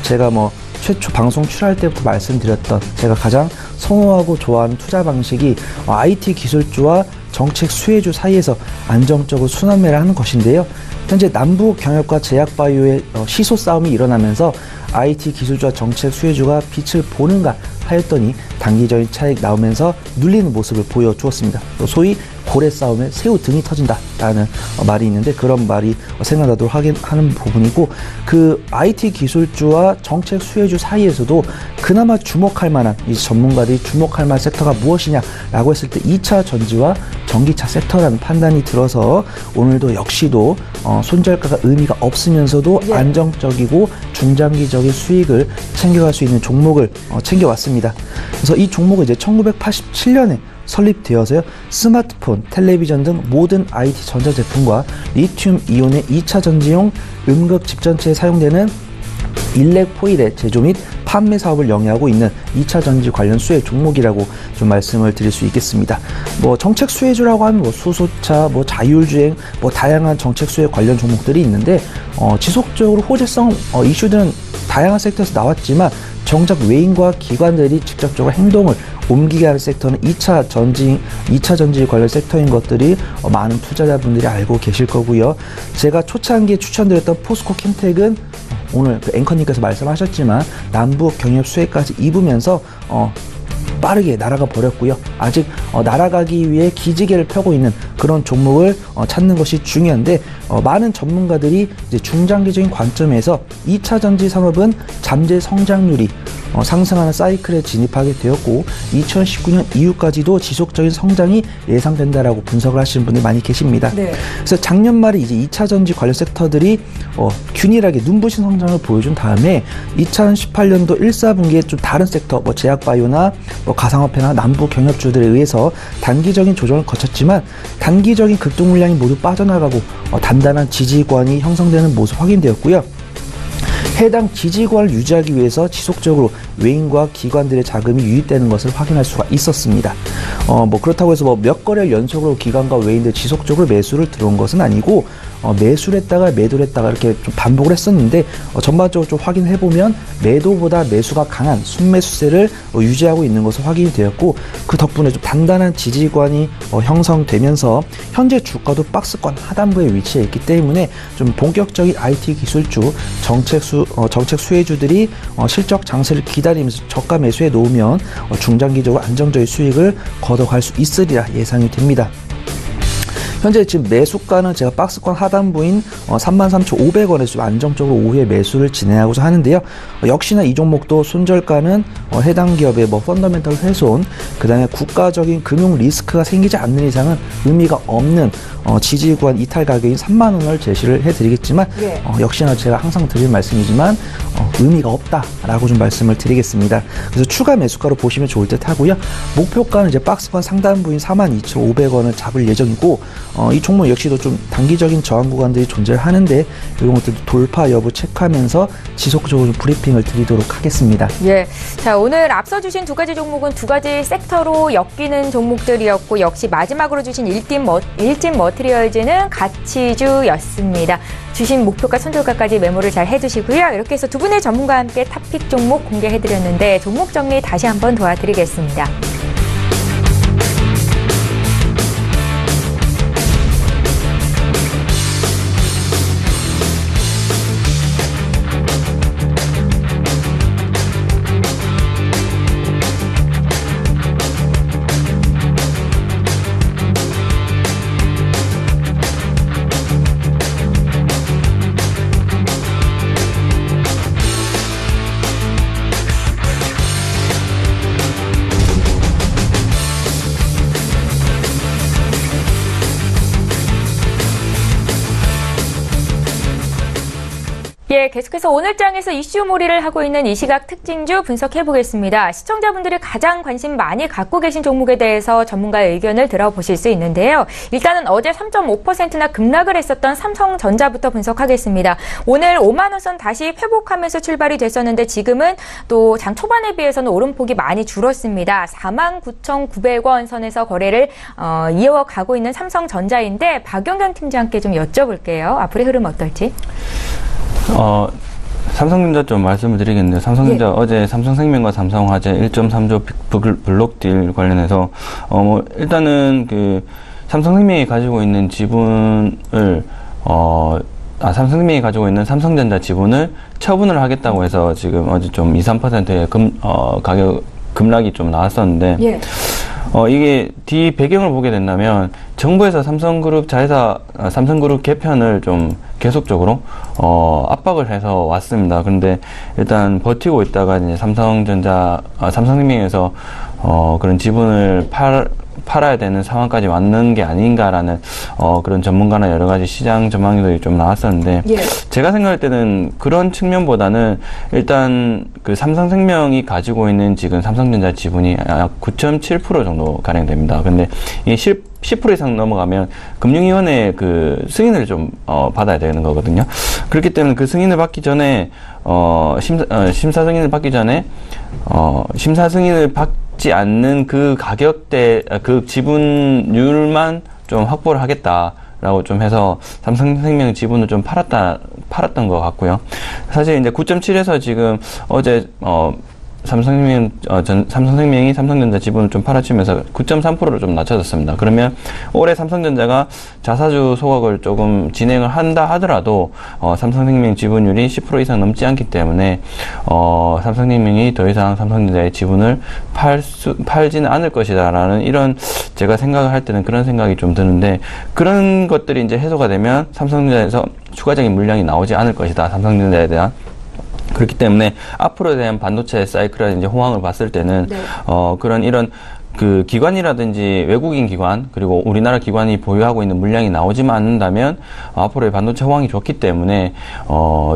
제가 뭐 최초 방송 출할 때부터 말씀드렸던 제가 가장 선호하고 좋아하는 투자 방식이 IT 기술주와 정책 수혜주 사이에서 안정적으로 순환매를 하는 것인데요. 현재 남북 경협과 제약바이오의 시소 싸움이 일어나면서 IT 기술주와 정책 수혜주가 빛을 보는가 하였더니 단기적인 차익 나오면서 눌리는 모습을 보여주었습니다. 소위 고래 싸움에 새우 등이 터진다라는 말이 있는데 그런 말이 생각나도록 하는 부분이고 그 IT 기술주와 정책 수혜주 사이에서도 그나마 주목할 만한 이 전문가들이 주목할 만한 섹터가 무엇이냐라고 했을 때 2차 전지와 전기차 섹터라는 판단이 들어서 오늘도 역시도 손절가가 의미가 없으면서도 안정적이고 중장기적인 수익을 챙겨갈 수 있는 종목을 챙겨왔습니다. 그래서 이 종목은 이제 1987년에 설립되어서요. 스마트폰, 텔레비전 등 모든 IT 전자제품과 리튬 이온의 2차 전지용 음극 집전체에 사용되는 일렉 포일의 제조 및 판매 사업을 영위하고 있는 2차 전지 관련 수혜 종목이라고 좀 말씀을 드릴 수 있겠습니다. 뭐 정책 수혜주라고 하면 뭐 수소차, 뭐 자율주행, 뭐 다양한 정책 수혜 관련 종목들이 있는데 지속적으로 호재성 이슈들은 다양한 섹터에서 나왔지만 정작 외인과 기관들이 직접적으로 행동을 옮기게 하는 섹터는 2차 전지 관련 섹터인 것들이 많은 투자자분들이 알고 계실 거고요. 제가 초창기에 추천드렸던 포스코 캠텍은 오늘 그 앵커님께서 말씀하셨지만 남북 경협 수혜까지 입으면서 빠르게 날아가 버렸고요. 아직 날아가기 위해 기지개를 펴고 있는 그런 종목을 찾는 것이 중요한데 많은 전문가들이 이제 중장기적인 관점에서 2차 전지 산업은 잠재 성장률이 상승하는 사이클에 진입하게 되었고 2019년 이후까지도 지속적인 성장이 예상된다라고 분석을 하시는 분들이 많이 계십니다. 네. 그래서 작년 말에 이제 2차 전지 관련 섹터들이 균일하게 눈부신 성장을 보여준 다음에 2018년도 1사분기에 좀 다른 섹터, 제약바이오나 가상화폐나 남부 경협주들에 의해서 단기적인 조정을 거쳤지만 단기적인 급등 물량이 모두 빠져나가고 단단한 지지권이 형성되는 모습 확인되었고요. 해당 지지권을 유지하기 위해서 지속적으로 외인과 기관들의 자금이 유입되는 것을 확인할 수가 있었습니다. 그렇다고 해서 몇 거래일 연속으로 기관과 외인들 지속적으로 매수를 들어온 것은 아니고 매수를 했다가 매도를 했다가 이렇게 좀 반복을 했었는데 전반적으로 좀 확인해 보면 매도보다 매수가 강한 순매수세를 유지하고 있는 것으로 확인이 되었고 그 덕분에 좀 단단한 지지권이 형성되면서 현재 주가도 박스권 하단부에 위치해 있기 때문에 좀 본격적인 IT 기술주 정책 수혜주들이 실적 장세를 기다리면서 저가 매수해 놓으면 중장기적으로 안정적인 수익을 거둬갈 수 있으리라 예상이 됩니다. 현재 지금 매수가는 제가 박스권 하단부인 33,500원에서 좀 안정적으로 오후에 매수를 진행하고자 하는데요. 역시나 이 종목도 손절가는 해당 기업의 펀더멘털 훼손, 그 다음에 국가적인 금융 리스크가 생기지 않는 이상은 의미가 없는 지지구간 이탈 가격인 3만원을 제시를 해드리겠지만 역시나 제가 항상 드릴 말씀이지만 의미가 없다라고 좀 말씀을 드리겠습니다. 그래서 추가 매수가로 보시면 좋을 듯 하고요. 목표가는 이제 박스권 상단부인 42,500원을 잡을 예정이고 이 종목 역시도 좀 단기적인 저항 구간들이 존재하는데 이런 것들도 돌파 여부 체크하면서 지속적으로 브리핑을 드리도록 하겠습니다. 예, 자 오늘 앞서 주신 두 가지 종목은 두 가지 섹터로 엮이는 종목들이었고 역시 마지막으로 주신 일진 머티리얼즈는 가치주였습니다. 주신 목표가 손절가까지 메모를 잘 해두시고요. 이렇게 해서 두 분의 전문가와 함께 탑픽 종목 공개해드렸는데 종목 정리 다시 한번 도와드리겠습니다. 예, 계속해서 오늘 장에서 이슈몰이를 하고 있는 이 시각 특징주 분석해보겠습니다. 시청자분들이 가장 관심 많이 갖고 계신 종목에 대해서 전문가의 의견을 들어보실 수 있는데요. 일단은 어제 3.5%나 급락을 했었던 삼성전자부터 분석하겠습니다. 오늘 5만 원 선 다시 회복하면서 출발이 됐었는데 지금은 또 장 초반에 비해서는 오름폭이 많이 줄었습니다. 49,900원 선에서 거래를 이어가고 있는 삼성전자인데 박용경 팀장께 좀 여쭤볼게요. 앞으로의 흐름 어떨지? 삼성전자 좀 말씀을 드리겠는데, 삼성전자 어제 삼성생명과 삼성화재 1.3조 블록딜 관련해서, 일단은 삼성생명이 가지고 있는 지분을, 삼성생명이 가지고 있는 삼성전자 지분을 처분을 하겠다고 해서 지금 어제 좀 2~3%의 가격 급락이 좀 나왔었는데, 이게 뒤 배경을 보게 된다면 정부에서 삼성그룹 삼성그룹 개편을 좀 계속적으로 압박을 해서 왔습니다. 그런데 일단 버티고 있다가 이제 삼성생명에서 그런 지분을 팔아야 되는 상황까지 왔는 게 아닌가라는 그런 전문가나 여러 가지 시장 전망들이 좀 나왔었는데, 제가 생각할 때는 그런 측면보다는 일단 그 삼성생명이 가지고 있는 지금 삼성전자 지분이 약 9.7% 정도 가량 됩니다. 근데 이 10% 이상 넘어가면 금융위원회의 그 승인을 좀 받아야 되는 거거든요. 그렇기 때문에 그 승인을 받기 전에 심사 승인을 받기 전에 심사 승인을 받지 않는 그 가격대 그 지분율만 좀 확보를 하겠다라고 좀 해서 삼성생명 지분을 좀 팔았던 것 같고요. 사실 이제 9.7에서 지금 어제 삼성생명이 삼성전자 지분을 좀 팔아치면서 9.3%로 좀 낮춰졌습니다. 그러면 올해 삼성전자가 자사주 소각을 조금 진행을 한다 하더라도 삼성생명 지분율이 10% 이상 넘지 않기 때문에 삼성생명이 더 이상 삼성전자의 지분을 팔지는 않을 것이다라는 이런 제가 생각을 할 때는 그런 생각이 좀 드는데, 그런 것들이 이제 해소가 되면 삼성전자에서 추가적인 물량이 나오지 않을 것이다. 삼성전자에 대한. 그렇기 때문에 앞으로에 대한 반도체 사이클이라든지 호황을 봤을 때는 네. 그런 이런 그 기관이라든지 외국인 기관 그리고 우리나라 기관이 보유하고 있는 물량이 나오지만 않는다면 앞으로의 반도체 호황이 좋기 때문에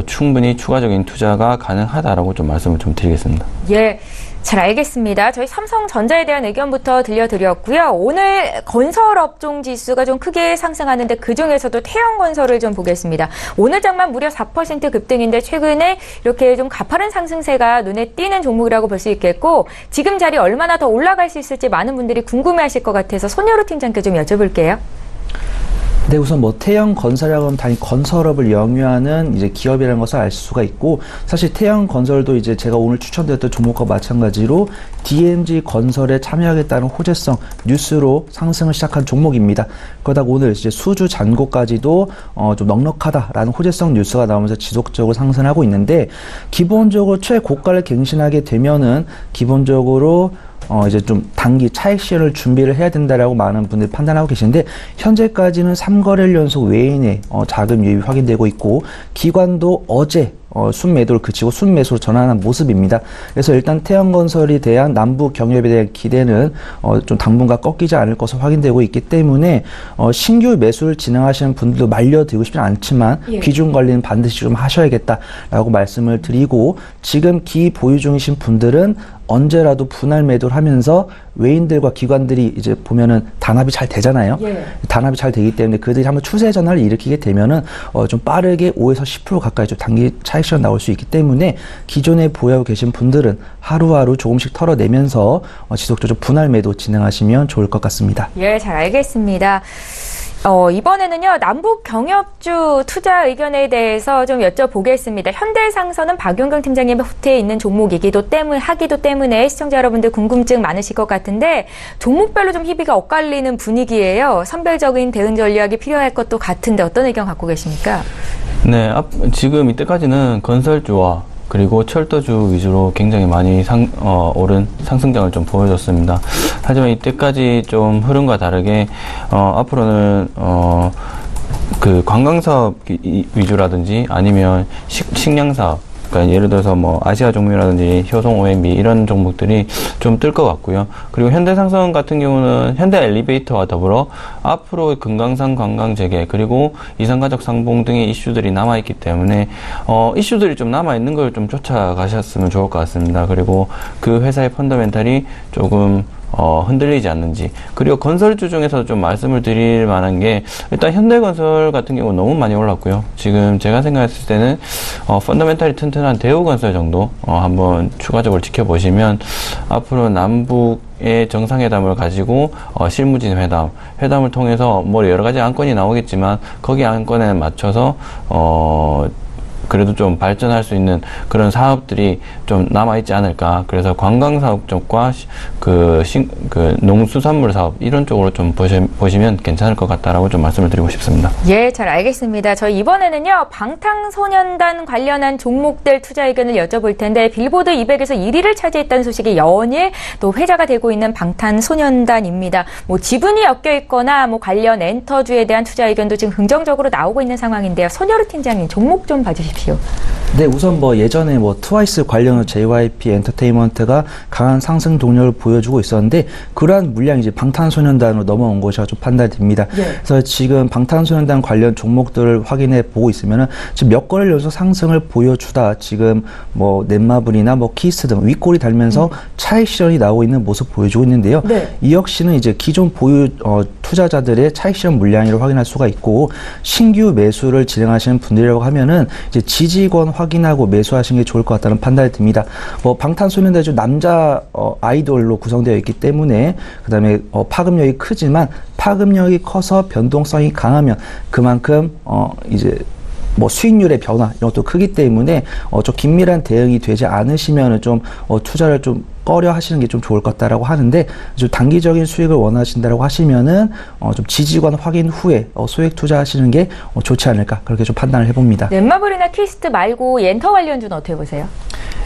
충분히 추가적인 투자가 가능하다라고 좀 말씀을 좀 드리겠습니다. 예. 잘 알겠습니다. 저희 삼성전자에 대한 의견부터 들려드렸고요. 오늘 건설업종 지수가 좀 크게 상승하는데 그중에서도 태양건설을 좀 보겠습니다. 오늘 장만 무려 4% 급등인데 최근에 이렇게 좀 가파른 상승세가 눈에 띄는 종목이라고 볼 수 있겠고, 지금 자리 얼마나 더 올라갈 수 있을지 많은 분들이 궁금해하실 것 같아서 손여루 팀장께 좀 여쭤볼게요. 네, 우선 뭐 태양건설이라고 하면 단위 건설업을 영위하는 이제 기업이라는 것을 알 수가 있고, 사실 태양건설도 이제 제가 오늘 추천드렸던 종목과 마찬가지로 DMZ 건설에 참여하겠다는 호재성 뉴스로 상승을 시작한 종목입니다. 그러다가 오늘 이제 수주 잔고까지도 좀 넉넉하다라는 호재성 뉴스가 나오면서 지속적으로 상승하고 있는데, 기본적으로 최고가를 갱신하게 되면은 기본적으로 이제 좀 단기 차익 실현을 준비를 해야 된다라고 많은 분들이 판단하고 계시는데, 현재까지는 3거래일 연속 외인의 자금 유입이 확인되고 있고, 기관도 어제 순매도를 그치고 순매수로 전환한 모습입니다. 그래서 일단 태양건설에 대한 남부 경협에 대한 기대는 좀 당분간 꺾이지 않을 것으로 확인되고 있기 때문에 신규 매수를 진행하시는 분들도 말려들고 싶지는 않지만 예. 비중 관리는 반드시 좀 하셔야겠다라고 말씀을 드리고, 지금 기 보유 중이신 분들은 언제라도 분할 매도를 하면서 외인들과 기관들이 이제 보면은 단합이 잘 되잖아요. 예. 단합이 잘 되기 때문에 그들이 한번 추세 전환을 일으키게 되면은 좀 빠르게 5에서 10% 가까이 좀 단기 차익 실현 나올 수 있기 때문에 기존에 보유하고 계신 분들은 하루하루 조금씩 털어내면서 지속적으로 분할 매도 진행하시면 좋을 것 같습니다. 예, 잘 알겠습니다. 이번에는요, 남북 경협주 투자 의견에 대해서 좀 여쭤보겠습니다. 현대상선은 박용경 팀장님의 호태에 있는 종목이기도 때문에 시청자 여러분들 궁금증 많으실 것 같은데, 종목별로 좀 희비가 엇갈리는 분위기예요. 선별적인 대응 전략이 필요할 것도 같은데 어떤 의견 갖고 계십니까? 네, 지금 이때까지는 건설주와 그리고 철도주 위주로 굉장히 많이 오른 상승장을 좀 보여줬습니다. 하지만 이때까지 좀 흐름과 다르게 앞으로는 그 관광사업 위주라든지 아니면 식량사업, 그러니까 예를 들어서 뭐 아시아 종묘라든지 효성 OMB 이런 종목들이 좀 뜰 것 같고요. 그리고 현대상선 같은 경우는 현대 엘리베이터와 더불어 앞으로 금강산 관광 재개 그리고 이산가족 상봉 등의 이슈들이 남아 있기 때문에 이슈들이 좀 남아 있는 걸 좀 쫓아가셨으면 좋을 것 같습니다. 그리고 그 회사의 펀더멘탈이 조금 흔들리지 않는지. 그리고 건설주 중에서 좀 말씀을 드릴 만한 게, 일단 현대건설 같은 경우는 너무 많이 올랐고요. 지금 제가 생각했을 때는 펀더멘탈이 튼튼한 대우건설 정도 한번 추가적으로 지켜보시면 앞으로 남북의 정상회담을 가지고 실무진 회담을 통해서 뭐 여러 가지 안건이 나오겠지만 거기 안건에 맞춰서 그래도 좀 발전할 수 있는 그런 사업들이 좀 남아있지 않을까. 그래서 관광사업 쪽과 그 농수산물 사업 이런 쪽으로 좀 보시면 괜찮을 것 같다라고 좀 말씀을 드리고 싶습니다. 예, 잘 알겠습니다. 저희 이번에는요, 방탄소년단 관련한 종목들 투자 의견을 여쭤볼 텐데, 빌보드 200에서 1위를 차지했다는 소식이 연일 또 회자가 되고 있는 방탄소년단입니다. 뭐 지분이 엮여 있거나 뭐 관련 엔터주에 대한 투자 의견도 지금 긍정적으로 나오고 있는 상황인데요. 손여루 팀장님, 종목 좀 봐주십시오. 네, 우선 뭐 예전에 뭐 트와이스 관련으로 JYP 엔터테인먼트가 강한 상승 동력을 보여주고 있었는데, 그러한 물량이 이제 방탄소년단으로 넘어온 것이라 좀 판단됩니다. 예. 그래서 지금 방탄소년단 관련 종목들을 확인해 보고 있으면은 지금 몇 거래일 연속 상승을 보여주다 지금 뭐 넷마블이나 뭐 키스 등 윗골이 달면서 차익 실현이 나오고 있는 모습 보여주고 있는데요. 네. 이 역시는 이제 기존 보유 투자자들의 차익 실현 물량을 확인할 수가 있고, 신규 매수를 진행하시는 분들이라고 하면은 이제 지지권 확인하고 매수하시는 게 좋을 것 같다는 판단이 듭니다. 방탄소년단이 좀 남자 아이돌로 구성되어 있기 때문에, 그다음에 파급력이 크지만 파급력이 커서 변동성이 강하면 그만큼 이제 뭐 수익률의 변화 이런 것도 크기 때문에 좀 긴밀한 대응이 되지 않으시면은 좀 투자를 좀 꺼려 하시는 게 좀 좋을 것 같다라고 하는데, 좀 단기적인 수익을 원하신다라고 하시면은 좀 지지권 확인 후에 소액 투자하시는 게 좋지 않을까, 그렇게 좀 판단을 해봅니다. 넷마블이나 퀴스트 말고 엔터 관련주는 어떻게 보세요?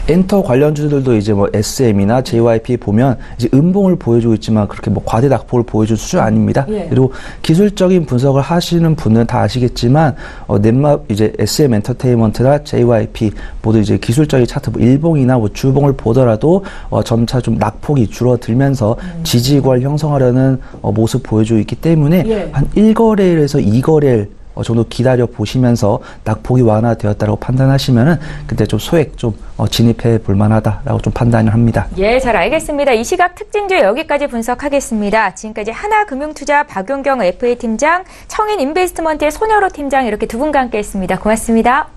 엔터 관련주들도 이제 뭐 SM이나 JYP 보면 이제 음봉을 보여주고 있지만 그렇게 뭐 과대 낙폭을 보여준 수준 아닙니다. 예. 그리고 기술적인 분석을 하시는 분은 다 아시겠지만 넷마 이제 SM 엔터테인먼트나 JYP 모두 이제 기술적인 차트 뭐 일봉이나 뭐 주봉을 보더라도 점차 좀 낙폭이 줄어들면서 지지권을 형성하려는 모습 보여주고 있기 때문에 예. 한 1거래일에서 2거래일 정도 기다려 보시면서 낙폭이 완화되었다고 판단하시면은 그때 좀 소액 좀 진입해 볼 만하다라고 좀 판단을 합니다. 예, 잘 알겠습니다. 이 시각 특징주 여기까지 분석하겠습니다. 지금까지 하나금융투자 박용경 FA 팀장, 청인인베스트먼트의 손여로 팀장 이렇게 두 분과 함께했습니다. 고맙습니다.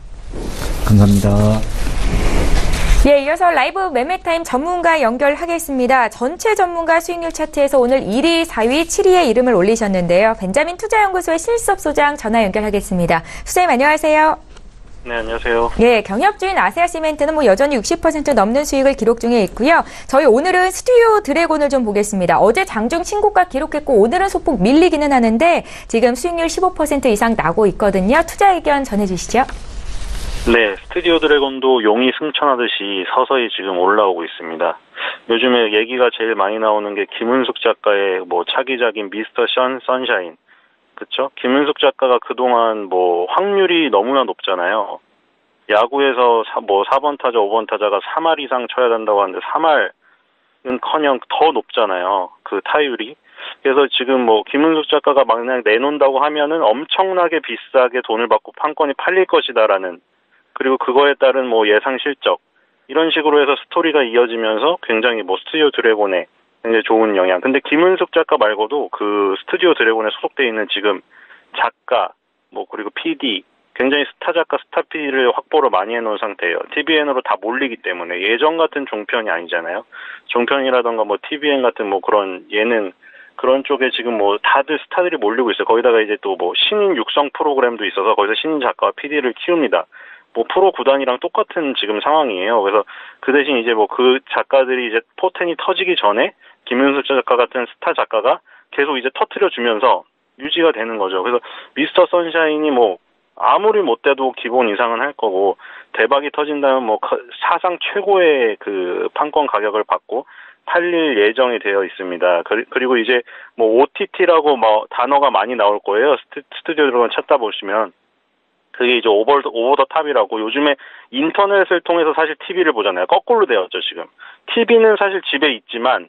감사합니다. 예, 이어서 라이브 매매타임 전문가 연결하겠습니다. 전체 전문가 수익률 차트에서 오늘 1위, 4위, 7위의 이름을 올리셨는데요. 벤자민 투자연구소의 신일섭 소장 전화 연결하겠습니다. 소장님 안녕하세요. 네, 안녕하세요. 예, 경협주인 아세아시멘트는 뭐 여전히 60% 넘는 수익을 기록 중에 있고요. 저희 오늘은 스튜디오 드래곤을 좀 보겠습니다. 어제 장중 신고가 기록했고 오늘은 소폭 밀리기는 하는데 지금 수익률 15% 이상 나고 있거든요. 투자 의견 전해주시죠. 네, 스튜디오 드래곤도 용이 승천하듯이 서서히 지금 올라오고 있습니다. 요즘에 얘기가 제일 많이 나오는 게 김은숙 작가의 뭐 차기작인 미스터 선샤인. 그쵸? 김은숙 작가가 그동안 뭐 확률이 너무나 높잖아요. 야구에서 뭐 4번 타자, 5번 타자가 3할 이상 쳐야 된다고 하는데 3할은커녕 더 높잖아요. 그 타율이. 그래서 지금 뭐 김은숙 작가가 만약 내놓는다고 하면은 엄청나게 비싸게 돈을 받고 판권이 팔릴 것이다라는, 그리고 그거에 따른 뭐 예상 실적, 이런 식으로 해서 스토리가 이어지면서 굉장히 뭐 스튜디오 드래곤에 굉장히 좋은 영향. 근데 김은숙 작가 말고도 그 스튜디오 드래곤에 소속돼 있는 지금 작가, 뭐 그리고 PD, 굉장히 스타 작가, 스타 PD를 확보를 많이 해놓은 상태예요. TVN으로 다 몰리기 때문에. 예전 같은 종편이 아니잖아요. 종편이라던가 뭐 TVN 같은 뭐 그런 예능, 그런 쪽에 지금 뭐 다들 스타들이 몰리고 있어요. 거기다가 이제 또 뭐 신인 육성 프로그램도 있어서 거기서 신인 작가와 PD를 키웁니다. 뭐 프로 구단이랑 똑같은 지금 상황이에요. 그래서 그 대신 이제 뭐 그 작가들이 이제 포텐이 터지기 전에 김윤숙 작가 같은 스타 작가가 계속 이제 터트려주면서 유지가 되는 거죠. 그래서 미스터 선샤인이 뭐 아무리 못 돼도 기본 이상은 할 거고, 대박이 터진다면 뭐 사상 최고의 그 판권 가격을 받고 팔릴 예정이 되어 있습니다. 그리고 이제 뭐 OTT라고 뭐 단어가 많이 나올 거예요. 스튜디오를 찾다 보시면. 그게 이제 오버 더 탑이라고, 요즘에 인터넷을 통해서 사실 TV를 보잖아요. 거꾸로 되었죠, 지금. TV는 사실 집에 있지만,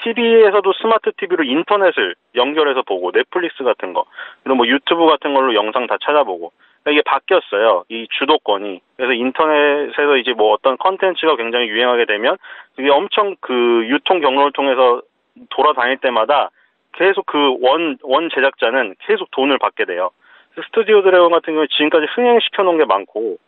TV에서도 스마트 TV로 인터넷을 연결해서 보고, 넷플릭스 같은 거, 그리고 뭐 유튜브 같은 걸로 영상 다 찾아보고. 그러니까 이게 바뀌었어요, 이 주도권이. 그래서 인터넷에서 이제 뭐 어떤 컨텐츠가 굉장히 유행하게 되면, 그게 엄청 그 유통 경로를 통해서 돌아다닐 때마다 계속 그 원 제작자는 계속 돈을 받게 돼요. 스튜디오 드래곤 같은 경우에 지금까지 흥행시켜 놓은 게 많고,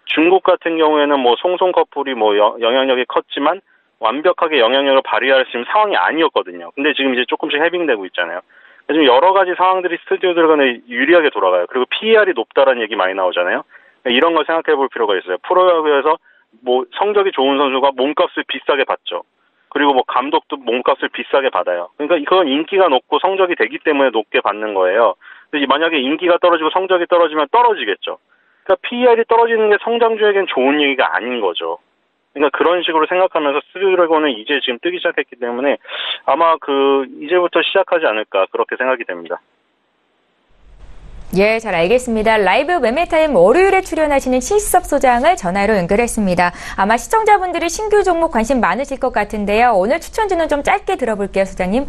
중국 같은 경우에는 뭐 송송 커플이 뭐 영향력이 컸지만 완벽하게 영향력을 발휘할 지금 상황이 아니었거든요. 근데 지금 이제 조금씩 해빙되고 있잖아요. 지금 여러 가지 상황들이 스튜디오 드래곤에 유리하게 돌아가요. 그리고 PER이 높다라는 얘기 많이 나오잖아요. 이런 걸 생각해 볼 필요가 있어요. 프로야구에서 뭐 성적이 좋은 선수가 몸값을 비싸게 받죠. 그리고 뭐 감독도 몸값을 비싸게 받아요. 그러니까 그건 인기가 높고 성적이 되기 때문에 높게 받는 거예요. 근데 만약에 인기가 떨어지고 성적이 떨어지면 떨어지겠죠. 그러니까 PER이 떨어지는 게 성장주에겐 좋은 얘기가 아닌 거죠. 그러니까 그런 식으로 생각하면서 스튜디오 드래곤은 이제 지금 뜨기 시작했기 때문에 아마 이제부터 시작하지 않을까, 그렇게 생각이 됩니다. 예, 잘 알겠습니다. 라이브 매매타임 월요일에 출연하시는 신일섭 소장을 전화로 연결했습니다. 아마 시청자분들이 신규 종목 관심 많으실 것 같은데요. 오늘 추천주는 좀 짧게 들어볼게요, 소장님.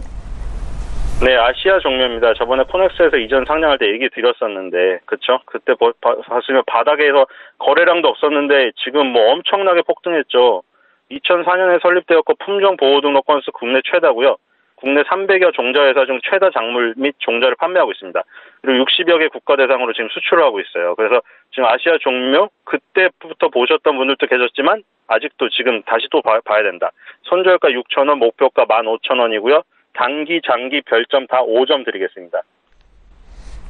네, 아시아 종묘입니다. 저번에 코넥스에서 이전 상장할 때 얘기 드렸었는데, 그쵸? 그때 봤으면 바닥에서 거래량도 없었는데 지금 뭐 엄청나게 폭등했죠. 2004년에 설립되었고 품종 보호 등록 건수 국내 최다고요. 국내 300여 종자회사 중 최다 작물 및 종자를 판매하고 있습니다. 그리고 60여 개 국가 대상으로 지금 수출을 하고 있어요. 그래서 지금 아시아 종묘, 그때부터 보셨던 분들도 계셨지만 아직도 지금 다시 또 봐야 된다. 손절가 6,000원, 목표가 15,000원이고요. 단기, 장기 별점 다 5점 드리겠습니다.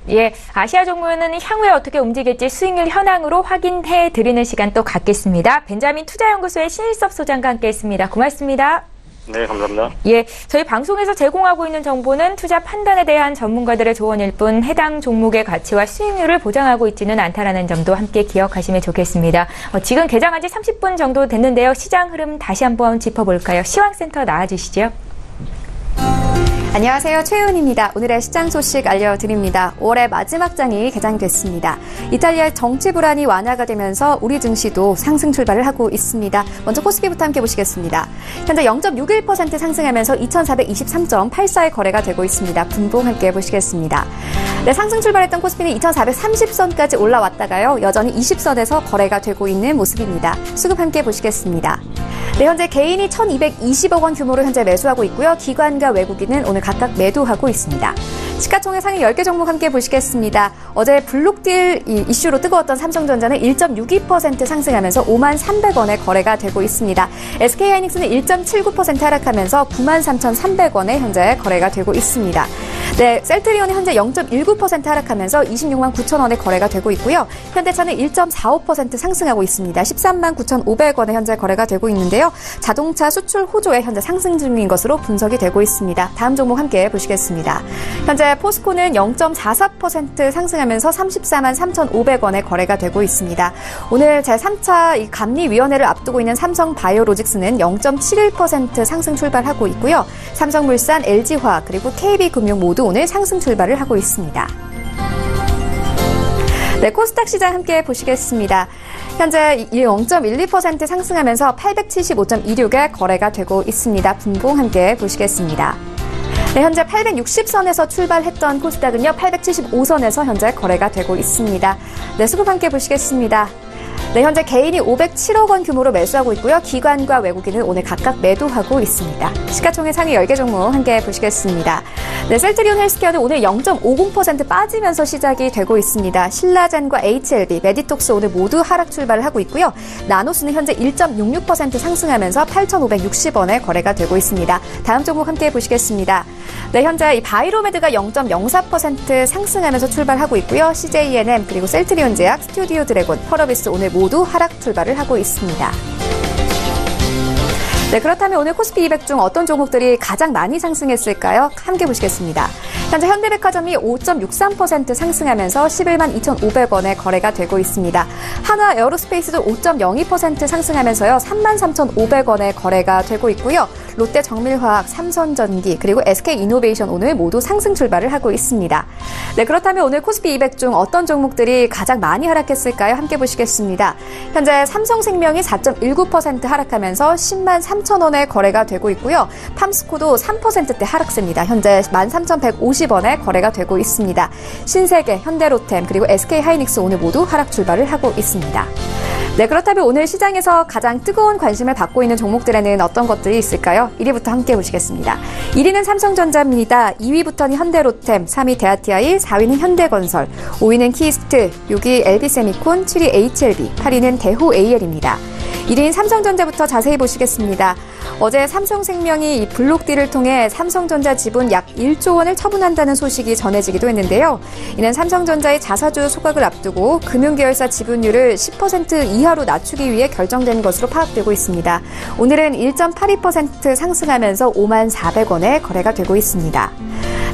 예, 아시아 종목은 향후에 어떻게 움직일지 수익률 현황으로 확인해 드리는 시간 또 갖겠습니다. 벤자민 투자연구소의 신일섭 소장과 함께했습니다. 고맙습니다. 네, 감사합니다. 예, 저희 방송에서 제공하고 있는 정보는 투자 판단에 대한 전문가들의 조언일 뿐 해당 종목의 가치와 수익률을 보장하고 있지는 않다라는 점도 함께 기억하시면 좋겠습니다. 지금 개장한 지 30분 정도 됐는데요. 시장 흐름 다시 한번 짚어볼까요? 시황센터 나와주시죠. 안녕하세요. 최은입니다. 오늘의 시장 소식 알려드립니다. 5월의 마지막 장이 개장됐습니다. 이탈리아의 정치 불안이 완화가 되면서 우리 증시도 상승 출발을 하고 있습니다. 먼저 코스피부터 함께 보시겠습니다. 현재 0.61% 상승하면서 2423.84의 거래가 되고 있습니다. 분봉 함께 보시겠습니다. 네, 상승 출발했던 코스피는 2430선까지 올라왔다가요. 여전히 20선에서 거래가 되고 있는 모습입니다. 수급 함께 보시겠습니다. 네, 현재 개인이 1220억 원 규모로 현재 매수하고 있고요. 기관과 외국인은 오늘 각각 매도하고 있습니다. 시가총액 상위 10개 종목 함께 보시겠습니다. 어제 블록딜 이슈로 뜨거웠던 삼성전자는 1.62% 상승하면서 53,300원에 거래가 되고 있습니다. SK하이닉스는 1.79% 하락하면서 93,300원에 현재 거래가 되고 있습니다. 네, 셀트리온은 현재 0.19% 하락하면서 269,000원에 거래가 되고 있고요. 현대차는 1.45% 상승하고 있습니다. 139,500원에 현재 거래가 되고 있는데요. 자동차 수출 호조에 현재 상승 중인 것으로 분석이 되고 있습니다. 다음 종목 함께 보시겠습니다. 현재 포스코는 0.44% 상승하면서 343,500원에 거래가 되고 있습니다. 오늘 제3차 감리위원회를 앞두고 있는 삼성바이오로직스는 0.71% 상승 출발하고 있고요. 삼성물산, LG화학 그리고 KB금융 모두 오늘 상승 출발을 하고 있습니다. 네, 코스닥 시장 함께 보시겠습니다. 현재 0.12% 상승하면서 875.26에 거래가 되고 있습니다. 분봉 함께 보시겠습니다. 네, 현재 860선에서 출발했던 코스닥은요, 875선에서 현재 거래가 되고 있습니다. 네, 수급 함께 보시겠습니다. 네, 현재 개인이 507억 원 규모로 매수하고 있고요. 기관과 외국인은 오늘 각각 매도하고 있습니다. 시가총액 상위 10개 종목 함께 보시겠습니다. 네, 셀트리온 헬스케어는 오늘 0.50% 빠지면서 시작이 되고 있습니다. 신라젠과 HLB, 메디톡스 오늘 모두 하락 출발을 하고 있고요. 나노스는 현재 1.66% 상승하면서 8,560원에 거래가 되고 있습니다. 다음 종목 함께 보시겠습니다. 네, 현재 이 바이로메드가 0.04% 상승하면서 출발하고 있고요. CJENM 그리고 셀트리온제약, 스튜디오 드래곤, 펄어비스 오늘 모두 하락 출발을 하고 있습니다. 네, 그렇다면 오늘 코스피 200 중 어떤 종목들이 가장 많이 상승했을까요? 함께 보시겠습니다. 현재 현대백화점이 5.63% 상승하면서 112,500원에 거래가 되고 있습니다. 한화 에어로스페이스도 5.02% 상승하면서요. 33,500원에 거래가 되고 있고요. 롯데 정밀화학, 삼성전기 그리고 SK이노베이션 오늘 모두 상승 출발을 하고 있습니다. 네, 그렇다면 오늘 코스피 200 중 어떤 종목들이 가장 많이 하락했을까요? 함께 보시겠습니다. 현재 삼성생명이 4.19% 하락하면서 103,000원에 거래가 되고 있고요. 팜스코도 3%대 하락세입니다. 현재 13,150원에 거래가 되고 있습니다. 신세계, 현대로템 그리고 SK하이닉스 오늘 모두 하락 출발을 하고 있습니다. 네, 그렇다면 오늘 시장에서 가장 뜨거운 관심을 받고 있는 종목들에는 어떤 것들이 있을까요? 1위부터 함께 보시겠습니다. 1위는 삼성전자입니다. 2위부터는 현대로템, 3위 대아TI, 4위는 현대건설, 5위는 키스트, 6위 LB세미콘, 7위 HLB, 8위는 대호AL입니다. 1위인 삼성전자부터 자세히 보시겠습니다. 어제 삼성생명이 이 블록딜을 통해 삼성전자 지분 약 1조 원을 처분한다는 소식이 전해지기도 했는데요. 이는 삼성전자의 자사주 소각을 앞두고 금융계열사 지분율을 10% 이하로 낮추기 위해 결정된 것으로 파악되고 있습니다. 오늘은 1.82% 상승하면서 54,400원에 거래가 되고 있습니다.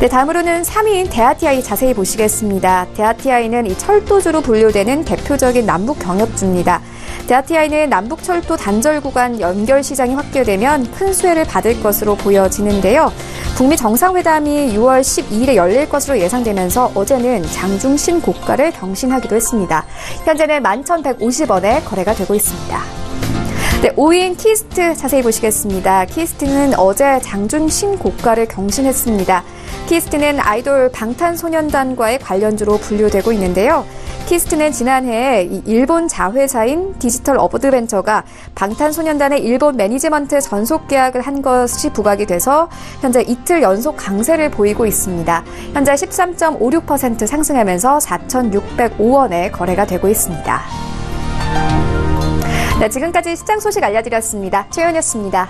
네, 다음으로는 3위인 대아TI 자세히 보시겠습니다. 대아TI는 이 철도주로 분류되는 대표적인 남북 경협주입니다. 대아TI는 남북철도 단절 구간 연결 시장이 확대되면 큰 수혜를 받을 것으로 보여지는데요. 북미 정상회담이 6월 12일에 열릴 것으로 예상되면서 어제는 장중 신고가를 경신하기도 했습니다. 현재는 11,150원에 거래가 되고 있습니다. 네, 5위인 키스트 자세히 보시겠습니다. 키스트는 어제 장중 신고가를 경신했습니다. 키스트는 아이돌 방탄소년단과의 관련주로 분류되고 있는데요. 키스트는 지난해 일본 자회사인 디지털 어드벤처가 방탄소년단의 일본 매니지먼트 전속 계약을 한 것이 부각이 돼서 현재 이틀 연속 강세를 보이고 있습니다. 현재 13.56% 상승하면서 4,605원에 거래가 되고 있습니다. 네, 지금까지 시장 소식 알려드렸습니다. 최연이었습니다.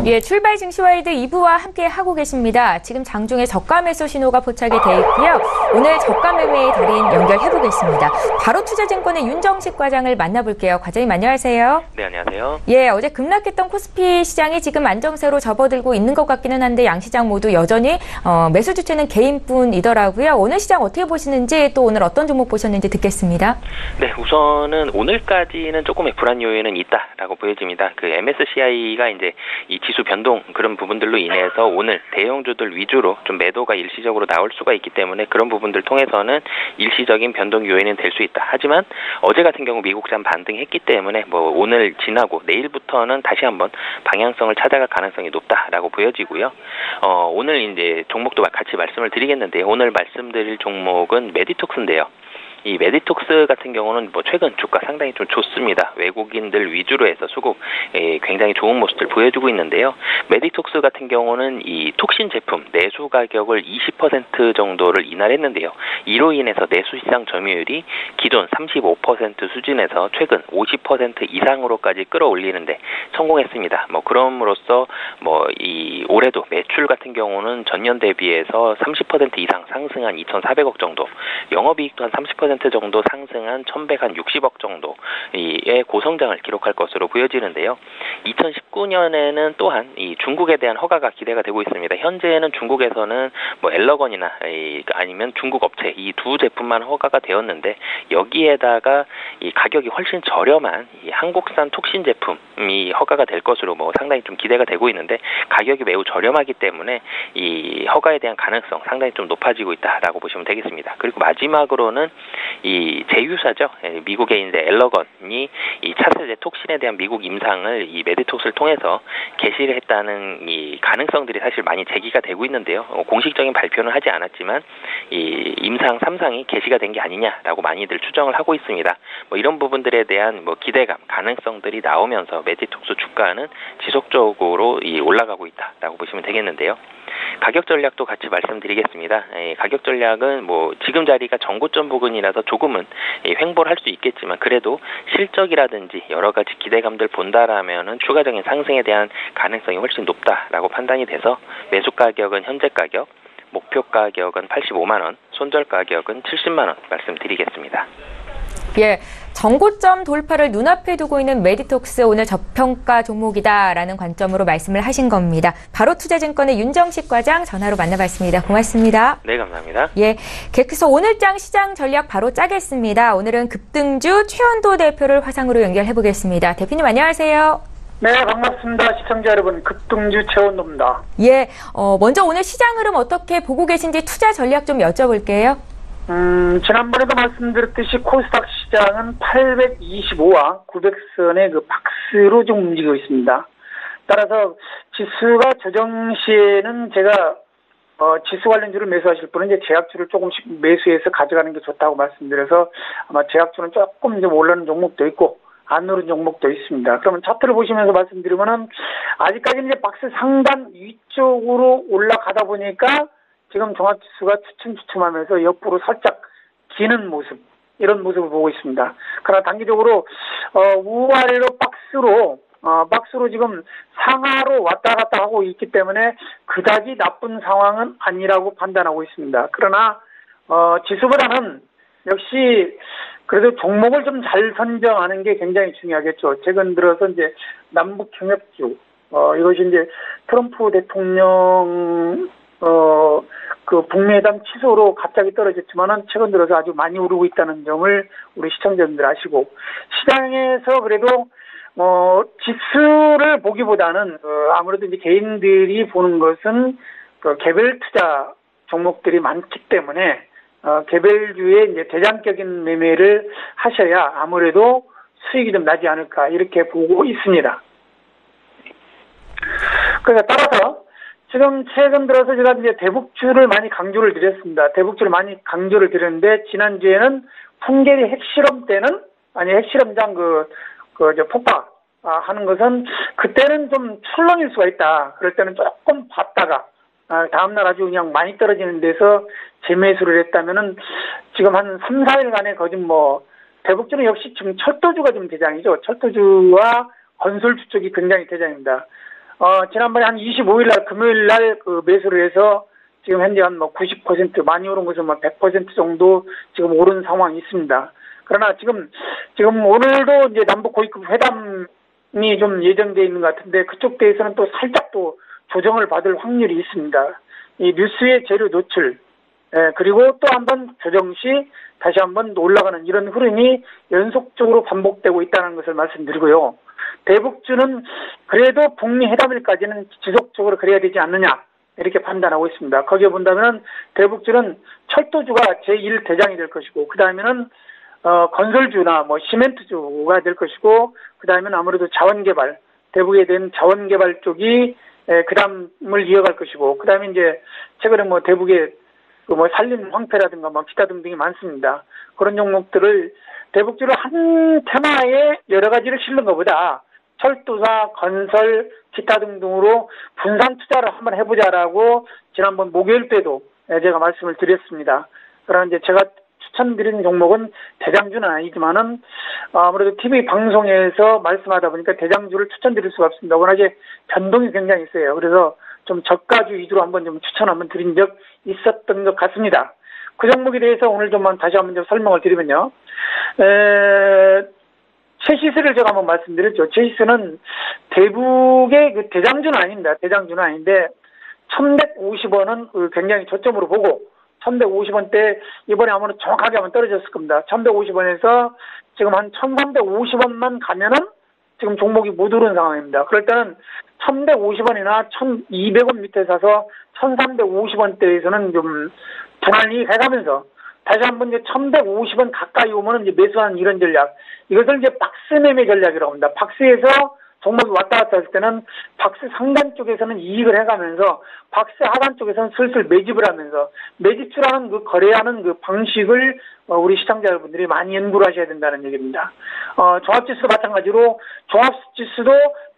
예, 출발 증시와이드 2부와 함께 하고 계십니다. 지금 장중에 저가 매수 신호가 포착이 돼 있고요. 오늘 저가 매매의 달인 연결해 보겠습니다. 바로투자증권의 윤정식 과장을 만나볼게요. 과장님 안녕하세요. 네, 안녕하세요. 예, 어제 급락했던 코스피 시장이 지금 안정세로 접어들고 있는 것 같기는 한데 양시장 모두 여전히 매수 주체는 개인뿐이더라고요. 오늘 시장 어떻게 보시는지 또 오늘 어떤 종목 보셨는지 듣겠습니다. 네, 우선은 오늘까지는 조금의 불안 요인은 있다라고 보여집니다. 그 MSCI가 이제 이 지수 변동 그런 부분들로 인해서 오늘 대형주들 위주로 좀 매도가 일시적으로 나올 수가 있기 때문에 그런 부분들 통해서는 일시적인 변동 요인은 될 수 있다. 하지만 어제 같은 경우 미국장 반등했기 때문에 뭐 오늘 지나고 내일부터는 다시 한번 방향성을 찾아갈 가능성이 높다라고 보여지고요. 오늘 이제 종목도 같이 말씀을 드리겠는데 오늘 말씀드릴 종목은 메디톡스인데요. 이 메디톡스 같은 경우는 뭐 최근 주가 상당히 좀 좋습니다. 외국인들 위주로 해서 수급 굉장히 좋은 모습을 보여주고 있는데요. 메디톡스 같은 경우는 이 톡신 제품 내수 가격을 20% 정도를 인하했는데요. 이로 인해서 내수 시장 점유율이 기존 35% 수준에서 최근 50% 이상으로까지 끌어올리는데 성공했습니다. 뭐 그럼으로써 뭐 이 올해도 매출 같은 경우는 전년 대비해서 30% 이상 상승한 2,400억 정도, 영업이익도 한 30% 정도 상승한 1,160억 정도의 고성장을 기록할 것으로 보여지는데요. 2019년에는 또한 이 중국에 대한 허가가 기대가 되고 있습니다. 현재는 중국에서는 뭐 엘러건이나 아니면 중국 업체 이 두 제품만 허가가 되었는데 여기에다가 이 가격이 훨씬 저렴한 이 한국산 톡신 제품이 허가가 될 것으로 뭐 상당히 좀 기대가 되고 있는데 가격이 매우 저렴하기 때문에 이 허가에 대한 가능성 상당히 좀 높아지고 있다라고 보시면 되겠습니다. 그리고 마지막으로는 이 제휴사죠. 미국의 이제 엘러건이 이 차세대 톡신에 대한 미국 임상을 이 메디톡스를 통해서 개시를 했다는 이 가능성들이 사실 많이 제기가 되고 있는데요. 공식적인 발표는 하지 않았지만 이 임상 3상이 개시가 된 게 아니냐라고 많이들 추정을 하고 있습니다. 뭐 이런 부분들에 대한 뭐 기대감, 가능성들이 나오면서 메디톡스 주가는 지속적으로 올라가고 있다라고 보시면 되겠는데요. 가격 전략도 같이 말씀드리겠습니다. 가격 전략은 뭐 지금 자리가 정고점 부근이라서 조금은 횡보를 할 수 있겠지만 그래도 실적이라든지 여러 가지 기대감들 본다라면은 추가적인 상승에 대한 가능성이 훨씬 높다라고 판단이 돼서 매수 가격은 현재 가격, 목표 가격은 85만 원, 손절 가격은 70만 원 말씀드리겠습니다. 예, 정고점 돌파를 눈앞에 두고 있는 메디톡스 오늘 저평가 종목이다라는 관점으로 말씀을 하신 겁니다. 바로투자증권의 윤정식 과장 전화로 만나봤습니다. 고맙습니다. 네, 감사합니다. 예, 그래서 오늘장 시장 전략 바로 짜겠습니다. 오늘은 급등주 최현도 대표를 화상으로 연결해보겠습니다. 대표님 안녕하세요. 네, 반갑습니다. 시청자 여러분, 급등주 최원도입니다. 예, 먼저 오늘 시장 흐름 어떻게 보고 계신지 투자 전략 좀 여쭤볼게요. 지난번에도 말씀드렸듯이 코스닥 시장은 825와 900선의 그 박스로 좀 움직이고 있습니다. 따라서 지수가 조정 시에는 제가 지수 관련주를 매수하실 분은 이제 제약주를 조금씩 매수해서 가져가는 게 좋다고 말씀드려서 아마 제약주는 조금 좀 올라오는 종목도 있고 안 오른 종목도 있습니다. 그러면 차트를 보시면서 말씀드리면은 아직까지는 이제 박스 상단 위쪽으로 올라가다 보니까 지금 종합지수가 추춤추춤하면서 옆으로 살짝 기는 모습, 이런 모습을 보고 있습니다. 그러나 단기적으로 우아래로 박스로 지금 상하로 왔다 갔다 하고 있기 때문에 그다지 나쁜 상황은 아니라고 판단하고 있습니다. 그러나 지수보다는 역시 그래도 종목을 좀 잘 선정하는 게 굉장히 중요하겠죠. 최근 들어서 이제 남북 경협주, 이것이 이제 트럼프 대통령 그 북미회담 취소로 갑자기 떨어졌지만은 최근 들어서 아주 많이 오르고 있다는 점을 우리 시청자분들 아시고, 시장에서 그래도 지수를 보기보다는 아무래도 이제 개인들이 보는 것은 그 개별 투자 종목들이 많기 때문에 개별주의 이제 대장격인 매매를 하셔야 아무래도 수익이 좀 나지 않을까 이렇게 보고 있습니다. 그래서 따라서 지금 최근 들어서 제가 이제 대북주를 많이 강조를 드렸습니다. 대북주를 많이 강조를 드렸는데 지난주에는 풍계리 핵실험 때는 핵실험장 폭파 하는 것은 그때는 좀 출렁일 수가 있다. 그럴 때는 조금 봤다가 다음날 아주 그냥 많이 떨어지는 데서 재매수를 했다면은 지금 한 3, 4일간의 거짓 대북주는 역시 지금 철도주가 좀 대장이죠. 철도주와 건설주 쪽이 굉장히 대장입니다. 지난번에 한 25일 날, 금요일 날 그 매수를 해서 지금 현재 한 뭐 90% 많이 오른 것은 뭐 100% 정도 지금 오른 상황이 있습니다. 그러나 지금 오늘도 이제 남북 고위급 회담이 좀 예정되어 있는 것 같은데 그쪽 대해서는 또 살짝 또 조정을 받을 확률이 있습니다. 이 뉴스의 재료 노출, 그리고 또 한번 조정 시 다시 한번 올라가는 이런 흐름이 연속적으로 반복되고 있다는 것을 말씀드리고요. 대북주는 그래도 북미 회담일까지는 지속적으로 그래야 되지 않느냐 이렇게 판단하고 있습니다. 거기에 본다면 대북주는 철도주가 제1대장이 될 것이고 그 다음에는 건설주나 뭐 시멘트주가 될 것이고 그 다음에는 아무래도 자원개발, 대북에 대한 자원개발 쪽이 그 다음을 이어갈 것이고 그 다음에 이제 최근에 뭐 대북에 뭐 산림 황폐라든가 뭐 기타 등등이 많습니다. 그런 종목들을 대북주를 한 테마에 여러 가지를 실는 것보다 철도사, 건설, 기타 등등으로 분산 투자를 한번 해보자라고 지난번 목요일 때도 제가 말씀을 드렸습니다. 그러나 이제 제가 추천드린 종목은 대장주는 아니지만은 아무래도 TV 방송에서 말씀하다 보니까 대장주를 추천드릴 수가 없습니다. 워낙에 변동이 굉장히 있어요. 그래서 좀 저가주 위주로 한번 좀 추천 한번 드린 적 있었던 것 같습니다. 그 종목에 대해서 오늘 좀 다시 한번 좀 설명을 드리면요. 체시스를 제가 한번 말씀드렸죠. 체시스는 대북의 그 대장주는 아닙니다. 대장주는 아닌데 1150원은 굉장히 저점으로 보고 1150원대 이번에 아무래도 정확하게 한번 떨어졌을 겁니다. 1150원에서 지금 한 1350원만 가면은 지금 종목이 못 오른 상황입니다. 그럴 때는 1150원이나 1200원 밑에 사서 1350원대에서는 좀 분할이 해가면서 다시 한번 이제 1150원 가까이 오면은 이제 매수하는 이런 전략. 이것을 이제 박스 매매 전략이라고 합니다. 박스에서 종목이 왔다 갔다 할 때는 박스 상단 쪽에서는 이익을 해가면서 박스 하단 쪽에서는 슬슬 매집을 하면서 매집주라는 그 거래하는 그 방식을 우리 시청자 여러분들이 많이 연구를 하셔야 된다는 얘기입니다. 종합지수도 마찬가지로 종합지수도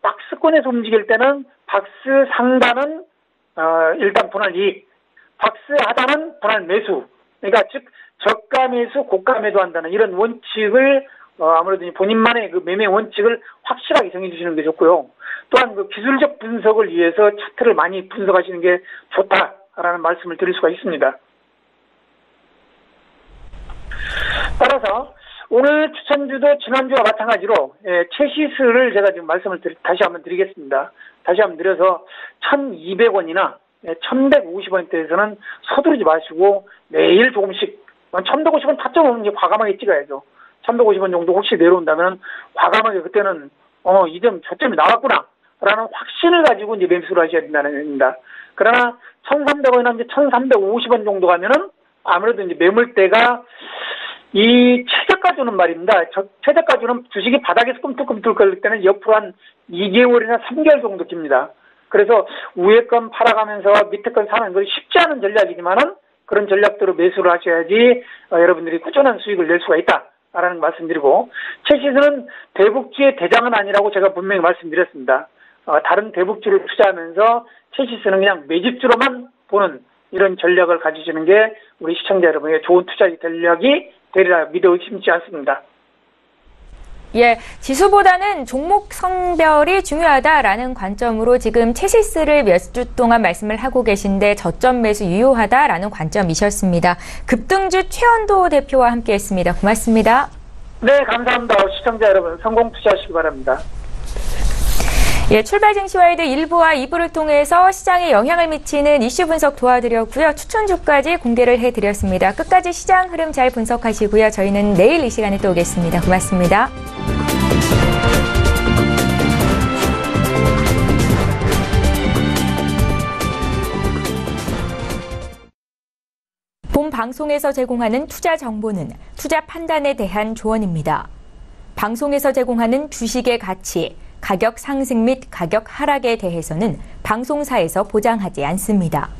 박스권에서 움직일 때는 박스 상단은 일단 분할 이익, 박스 하단은 분할 매수. 그러니까 즉 저가 매수, 고가 매도한다는 이런 원칙을 아무래도 본인만의 그 매매 원칙을 확실하게 정해주시는 게 좋고요. 또한 그 기술적 분석을 위해서 차트를 많이 분석하시는 게 좋다라는 말씀을 드릴 수가 있습니다. 따라서 오늘 추천주도 지난주와 마찬가지로 체시스를 제가 지금 말씀을 다시 한번 드리겠습니다. 다시 한번 드려서 1200원이나 1150원대에서는 서두르지 마시고 매일 조금씩 1150원 타점은 이제 과감하게 찍어야죠. 1150원 정도 혹시 내려온다면 과감하게 그때는 이 점 저점이 나왔구나 라는 확신을 가지고 이제 매수를 하셔야 된다는 얘기입니다. 그러나 1300원이나 이제 1350원 정도 가면은 아무래도 이제 매물대가 이 최저가주는 말입니다. 최저가주는 주식이 바닥에서 꿈틀꿈틀 거릴 때는 옆으로 한 2개월이나 3개월 정도 깁니다. 그래서 위에 건 팔아가면서 밑에 건 사는 건 쉽지 않은 전략이지만은 그런 전략대로 매수를 하셔야지 여러분들이 꾸준한 수익을 낼 수가 있다라는 말씀드리고 체시스는 대북주의 대장은 아니라고 제가 분명히 말씀드렸습니다. 다른 대북주를 투자하면서 체시스는 그냥 매집주로만 보는 이런 전략을 가지시는 게 우리 시청자 여러분에게 좋은 투자 전략이 되리라 믿어 의심치 않습니다. 예, 지수보다는 종목 성별이 중요하다라는 관점으로 지금 체시스를 몇 주 동안 말씀을 하고 계신데 저점 매수 유효하다라는 관점이셨습니다. 급등주 최현도 대표와 함께했습니다. 고맙습니다. 네, 감사합니다. 시청자 여러분 성공 투자하시기 바랍니다. 예, 출발 증시와이드 1부와 2부를 통해서 시장에 영향을 미치는 이슈 분석 도와드렸고요. 추천주까지 공개를 해드렸습니다. 끝까지 시장 흐름 잘 분석하시고요. 저희는 내일 이 시간에 또 오겠습니다. 고맙습니다. 본 방송에서 제공하는 투자 정보는 투자 판단에 대한 조언입니다. 방송에서 제공하는 주식의 가치, 가격 상승 및 가격 하락에 대해서는 방송사에서 보장하지 않습니다.